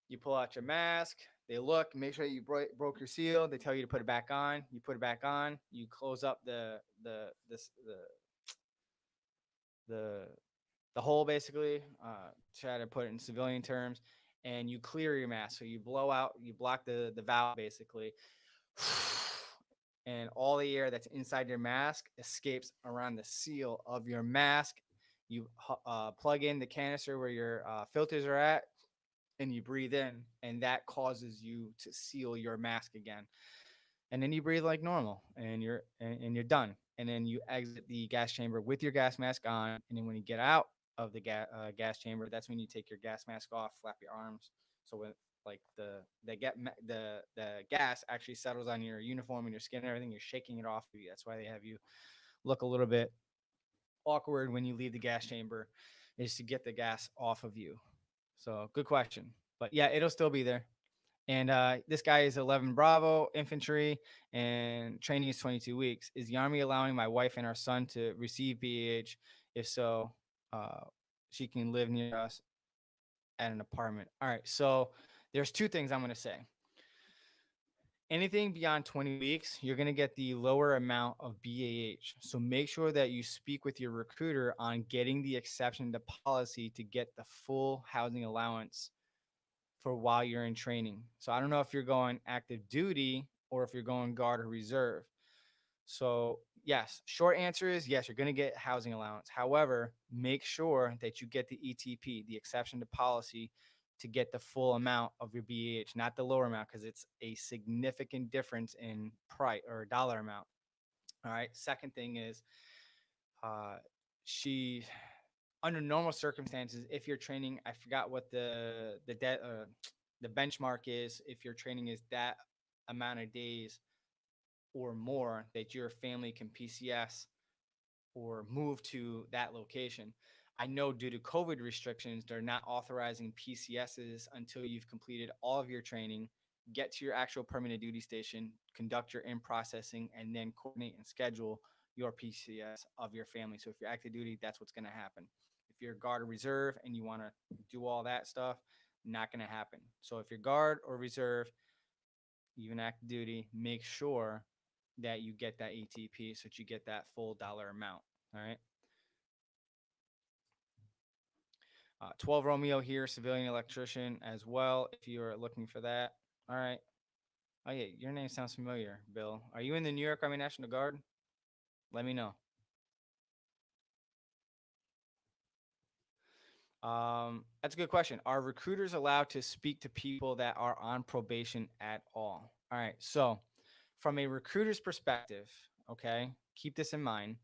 you pull out your mask. They look, make sure you broke your seal. They tell you to put it back on. You put it back on. You close up the the hole basically. Try to put it in civilian terms, and you clear your mask. So you blow out, you block the valve basically, and all the air that's inside your mask escapes around the seal of your mask. You plug in the canister where your filters are at, and you breathe in, and that causes you to seal your mask again. And then you breathe like normal, and you're done. And then you exit the gas chamber with your gas mask on. And then when you get out of the gas chamber, that's when you take your gas mask off, flap your arms, so when like the gas actually settles on your uniform and your skin and everything, you're shaking it off of you. That's why they have you look a little bit awkward when you leave the gas chamber, is to get the gas off of you. So good question. But yeah, it'll still be there. And this guy is 11 Bravo Infantry, and training is 22 weeks. Is the Army allowing my wife and our son to receive BAH? If so, uh, she can live near us at an apartment. All right. So there's two things I'm going to say. Anything beyond 20 weeks, you're going to get the lower amount of BAH. So make sure that you speak with your recruiter on getting the exception to policy to get the full housing allowance for while you're in training. So I don't know if you're going active duty or if you're going guard or reserve. So yes, short answer is yes, you're going to get housing allowance. However, make sure that you get the ETP, the exception to policy, to get the full amount of your BAH, not the lower amount, because it's a significant difference in price or dollar amount. All right. Second thing is, uh, she under normal circumstances, if you're training, I forgot what the benchmark is. If your training is that amount of days or more, that your family can PCS or move to that location. I know due to COVID restrictions, they're not authorizing PCSs until you've completed all of your training, get to your actual permanent duty station, conduct your in processing, and then coordinate and schedule your PCS of your family. So if you're active duty, that's what's going to happen. If you're guard or reserve and you want to do all that stuff, not going to happen. So if you're guard or reserve, even active duty, make sure that you get that ETP so that you get that full dollar amount. All right. 12 Romeo here, civilian electrician as well, if you are looking for that. All right. Oh, yeah. Your name sounds familiar, Bill. Are you in the New York Army National Guard? Let me know. That's a good question. Are recruiters allowed to speak to people that are on probation at all? All right. So, from a recruiter's perspective, okay, keep this in mind.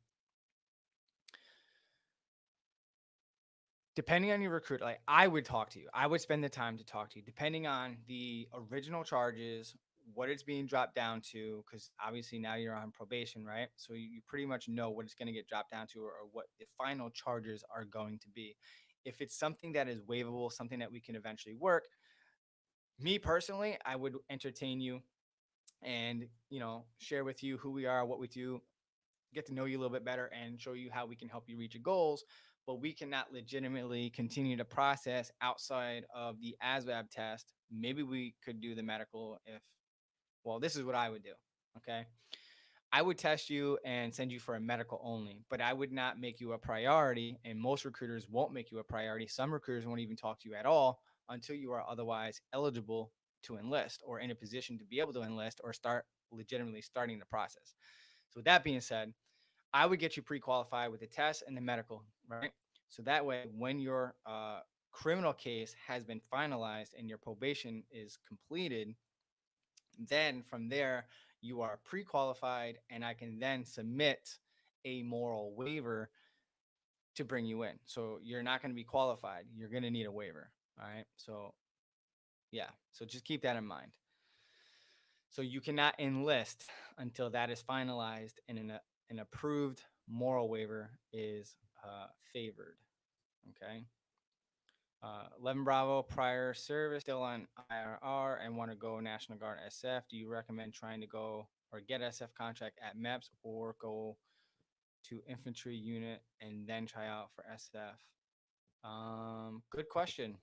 Depending on your recruit, like I would talk to you, I would spend the time to talk to you, depending on the original charges, what it's being dropped down to, because obviously now you're on probation, right? So you pretty much know what it's going to get dropped down to, or what the final charges are going to be. If it's something that is waivable, something that we can eventually work, me personally, I would entertain you and share with you who we are, what we do, get to know you a little bit better, and show you how we can help you reach your goals. But we cannot legitimately continue to process outside of the ASVAB test. Maybe we could do the medical if, well, this is what I would do. Okay. I would test you and send you for a medical only, but I would not make you a priority. And most recruiters won't make you a priority. Some recruiters won't even talk to you at all until you are otherwise eligible to enlist or in a position to be able to enlist or start legitimately starting the process. So, with that being said, I would get you pre-qualified with the test and the medical, right? So that way, when your criminal case has been finalized and your probation is completed, then from there you are pre-qualified, and I can then submit a moral waiver to bring you in. So you're not going to be qualified. You're going to need a waiver. All right. So yeah. So just keep that in mind. So you cannot enlist until that is finalized and an approved moral waiver is favored. Okay. 11 Bravo, prior service, still on IRR and want to go National Guard SF. Do you recommend trying to go or get SF contract at Meps or go to infantry unit and then try out for SF? Good question.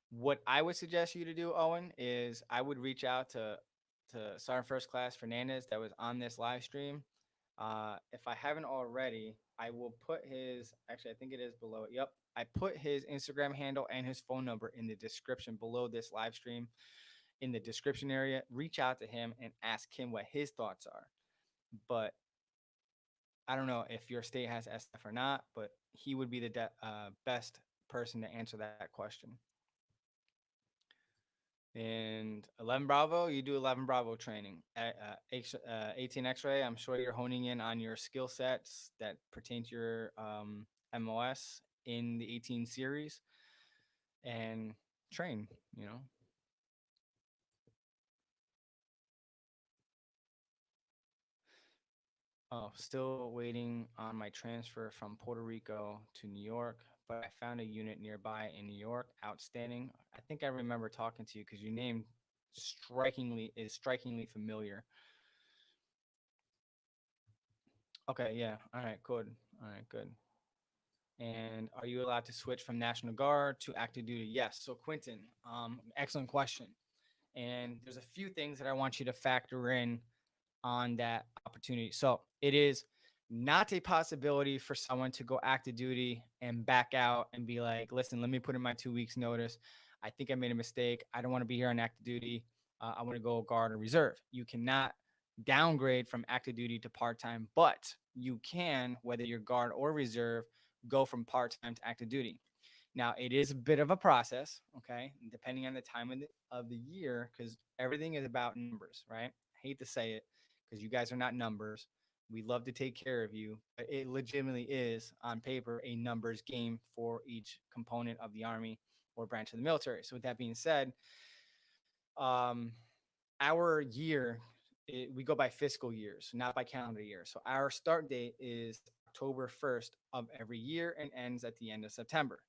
What I would suggest you to do, Owen, is I would reach out to Sergeant First Class Fernandez that was on this live stream. If I haven't already, I will put his, actually, I think it is below it. Yep. I put his Instagram handle and his phone number in the description below this live stream in the description area. Reach out to him and ask him what his thoughts are. But I don't know if your state has SF or not, but he would be the best person to answer that question. And 11 Bravo, you do 11 Bravo training. 18 X-ray, I'm sure you're honing in on your skill sets that pertain to your MOS in the 18 series and train, you know. Oh, still waiting on my transfer from Puerto Rico to New York, but I found a unit nearby in New York. Outstanding. I think I remember talking to you because your name strikingly familiar. Okay, yeah. All right, good. All right, good. And are you allowed to switch from National Guard to active duty? Yes. So, Quentin, excellent question. And there's a few things that I want you to factor in on that opportunity. So, it is not a possibility for someone to go active duty and back out and be like, listen, let me put in my 2 weeks notice. I think I made a mistake. I don't want to be here on active duty. I want to go guard or reserve. You cannot downgrade from active duty to part time, but you can, whether you're guard or reserve, go from part time to active duty. Now, it is a bit of a process, okay, depending on the time of the year, because everything is about numbers, right? I hate to say it because you guys are not numbers. We love to take care of you, but it legitimately is, on paper, a numbers game for each component of the Army or branch of the military. So, with that being said, um, our year, we go by fiscal years, not by calendar year. So our start date is October 1st of every year and ends at the end of September.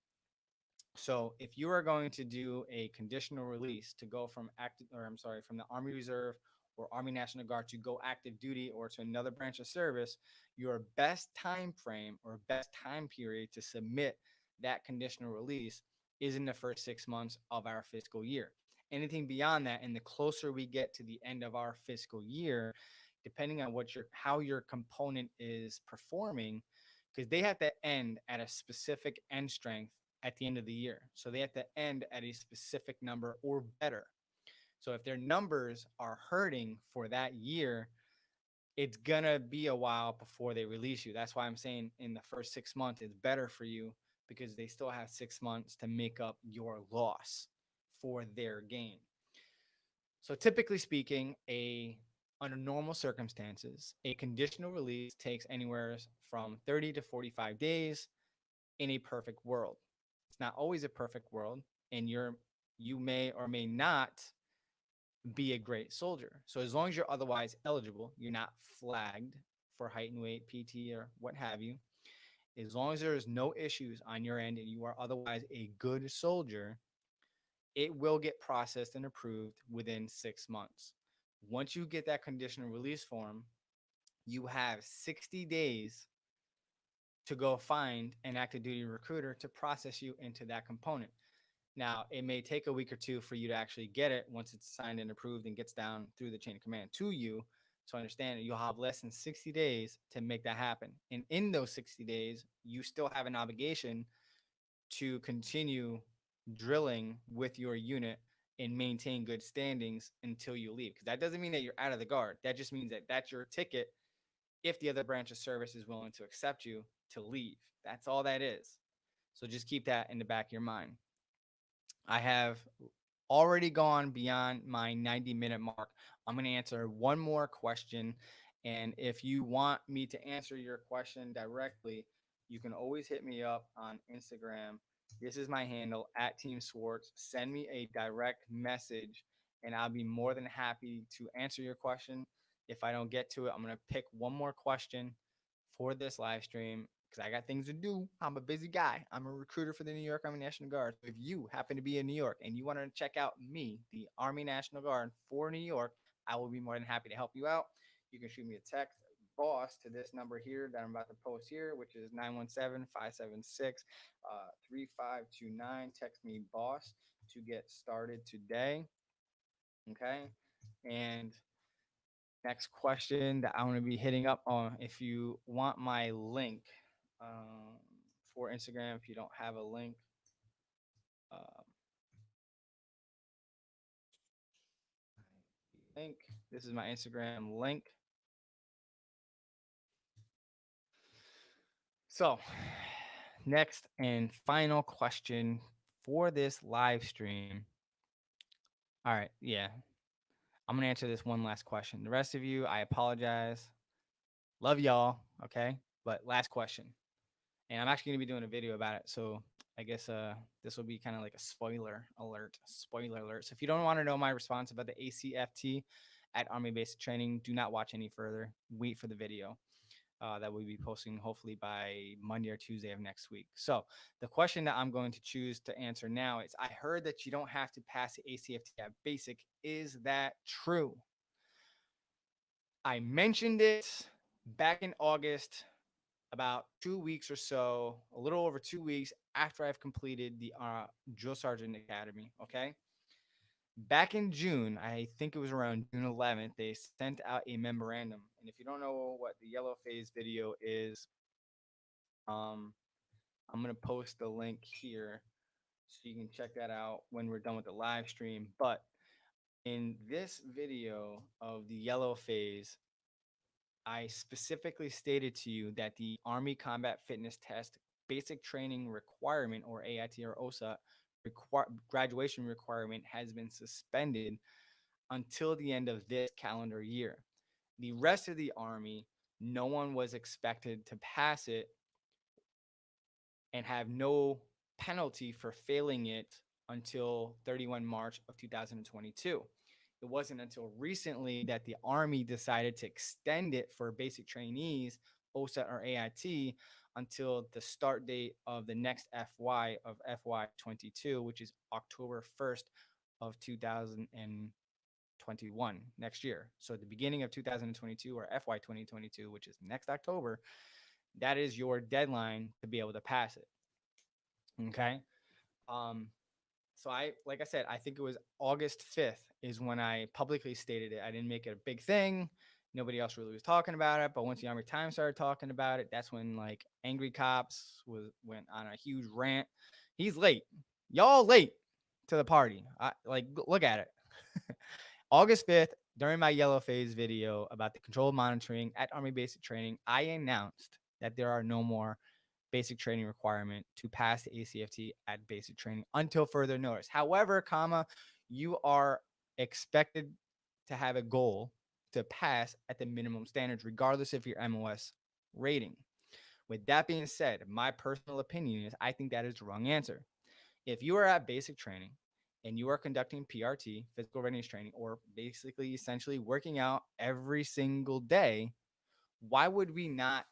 So if you are going to do a conditional release to go from from the Army Reserve or Army National Guard to go active duty or to another branch of service, your best time frame or best time period to submit that conditional release is in the first 6 months of our fiscal year. Anything beyond that, and the closer we get to the end of our fiscal year, depending on how your component is performing, because they have to end at a specific end strength at the end of the year. So they have to end at a specific number or better. So if their numbers are hurting for that year, it's going to be a while before they release you. That's why I'm saying in the first 6 months, it's better for you because they still have 6 months to make up your loss for their gain. So typically speaking, a under normal circumstances, a conditional release takes anywhere from 30 to 45 days in a perfect world. It's not always a perfect world, and you may or may not be a great soldier. So as long as you're otherwise eligible, you're not flagged for height and weight, PT, or what have you. As long as there is no issues on your end and you are otherwise a good soldier, it will get processed and approved within 6 months. Once you get that conditional release form, you have 60 days to go find an active duty recruiter to process you into that component. Now, it may take a week or two for you to actually get it once it's signed and approved and gets down through the chain of command to you. So understand that you'll have less than 60 days to make that happen. And in those 60 days, you still have an obligation to continue drilling with your unit and maintain good standings until you leave. Because that doesn't mean that you're out of the guard. That just means that that's your ticket if the other branch of service is willing to accept you to leave. That's all that is. So just keep that in the back of your mind. I have already gone beyond my 90-minute mark. I'm going to answer one more question. And if you want me to answer your question directly, you can always hit me up on Instagram. This is my handle at Team Swartz. Send me a direct message, and I'll be more than happy to answer your question. If I don't get to it, I'm going to pick one more question for this live stream because I got things to do. I'm a busy guy. I'm a recruiter for the New York Army National Guard. So if you happen to be in New York and you want to check out me, the Army National Guard for New York, I will be more than happy to help you out. You can shoot me a text, boss, to this number here that I'm about to post here, which is 917-576-3529. Text me, boss, to get started today. Okay. And next question that I'm going to be hitting up on, if you want my link for Instagram, if you don't have a link, uh, link. This is my Instagram link. So, next and final question for this live stream. All right, yeah, I'm gonna answer this one last question. The rest of you, I apologize. Love y'all, okay? But last question. And I'm actually gonna be doing a video about it. So I guess this will be kind of like a spoiler alert. Spoiler alert. So if you don't want to know my response about the ACFT at Army Basic Training, do not watch any further. Wait for the video that we'll be posting hopefully by Monday or Tuesday of next week. So the question that I'm going to choose to answer now is: I heard that you don't have to pass the ACFT at Basic. Is that true? I mentioned it back in August, about 2 weeks or so, a little over 2 weeks after I've completed the Drill Sergeant Academy. Okay. Back in June, I think it was around June 11th, they sent out a memorandum. And if you don't know what the yellow phase video is, I'm going to post the link here so you can check that out when we're done with the live stream. But in this video of the yellow phase, I specifically stated to you that the Army Combat Fitness Test Basic Training Requirement, or AIT or OSA, graduation requirement has been suspended until the end of this calendar year. The rest of the Army, no one was expected to pass it and have no penalty for failing it until 31 March of 2022. It wasn't until recently that the Army decided to extend it for basic trainees, OSA or AIT, until the start date of the next FY of FY22, which is October 1st of 2021, next year. So at the beginning of 2022, or FY 2022, which is next October, that is your deadline to be able to pass it. Okay. So like I said, I think it was August 5th is when I publicly stated it. I didn't make it a big thing. Nobody else really was talking about it. But once the Army Times started talking about it, that's when like Angry Cops went on a huge rant. He's late. Y'all late to the party. Look at it. August 5th, during my yellow phase video about the controlled monitoring at Army Basic Training, I announced that there are no more basic training requirement to pass the ACFT at basic training until further notice. However, you are expected to have a goal to pass at the minimum standards, regardless of your MOS rating. With that being said, my personal opinion is I think that is the wrong answer. If you are at basic training and you are conducting PRT, physical readiness training, or basically essentially working out every single day, why would we not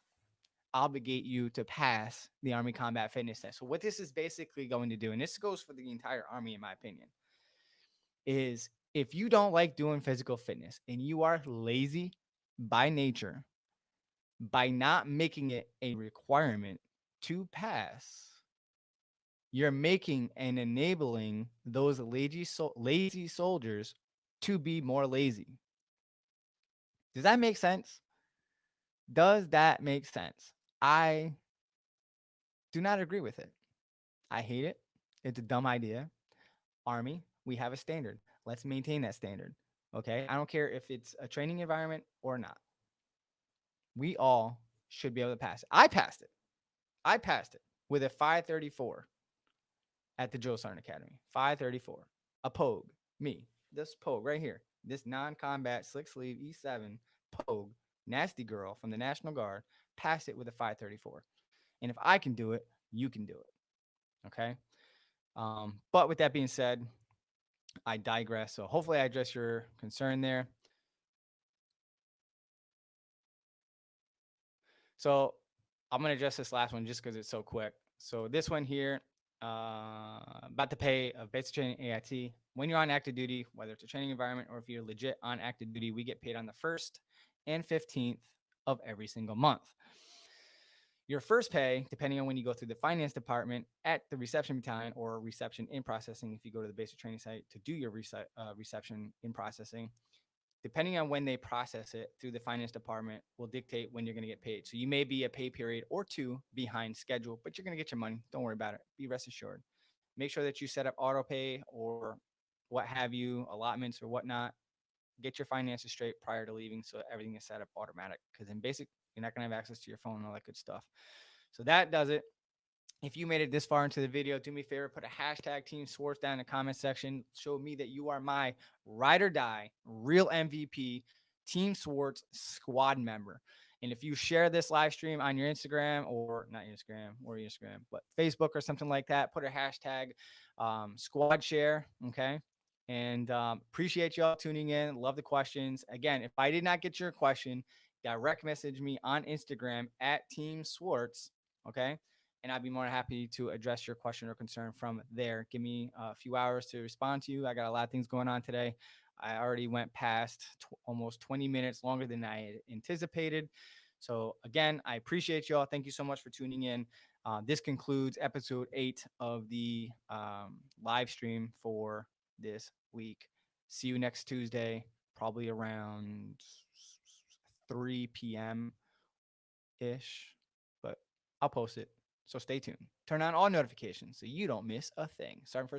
obligate you to pass the Army Combat Fitness Test? So what this is basically going to do, and this goes for the entire Army in my opinion, is if you don't like doing physical fitness and you are lazy by nature, by not making it a requirement to pass, you're making and enabling those lazy soldiers to be more lazy. Does that make sense? Does that make sense? I do not agree with it. I hate it. It's a dumb idea. Army, we have a standard. Let's maintain that standard. Okay. I don't care if it's a training environment or not. We all should be able to pass it. I passed it. I passed it with a 534 at the Drill Sergeant Academy. 534. A Pogue. Me. This Pogue right here. This non-combat slick sleeve E7 Pogue, nasty girl from the National Guard, passed it with a 534. And if I can do it, you can do it. Okay. But with that being said, I digress. So hopefully I address your concern there. So I'm going to address this last one just because it's so quick. So this one here, about the pay of basic training AIT. When you're on active duty, whether it's a training environment or if you're legit on active duty, we get paid on the 1st and 15th of every single month. Your first pay, depending on when you go through the finance department at the reception battalion or reception in processing, if you go to the basic training site to do your reception in processing, depending on when they process it through the finance department will dictate when you're going to get paid. So you may be a pay period or two behind schedule, but you're going to get your money. Don't worry about it. Be rest assured. Make sure that you set up auto pay or what have you, allotments or whatnot. Get your finances straight prior to leaving so everything is set up automatic. Because in basic, you're not going to have access to your phone and all that good stuff. So that does it. If you made it this far into the video, do me a favor, put a hashtag Team Swartz down in the comment section. Show me that you are my ride or die, real MVP, Team Swartz squad member. And if you share this live stream on your Instagram or not your Instagram or your Instagram, but Facebook or something like that, put a hashtag squad share. Okay. And appreciate y'all tuning in. Love the questions. Again, if I did not get your question, direct message me on Instagram at Team Swartz. Okay. And I'd be more than happy to address your question or concern from there. Give me a few hours to respond to you. I got a lot of things going on today. I already went past almost 20 minutes longer than I had anticipated. So again, I appreciate y'all. Thank you so much for tuning in. This concludes episode 8 of the live stream for this week. See you next Tuesday, probably around 3 p.m. ish, but I'll post it. So stay tuned. Turn on all notifications so you don't miss a thing. Starting first.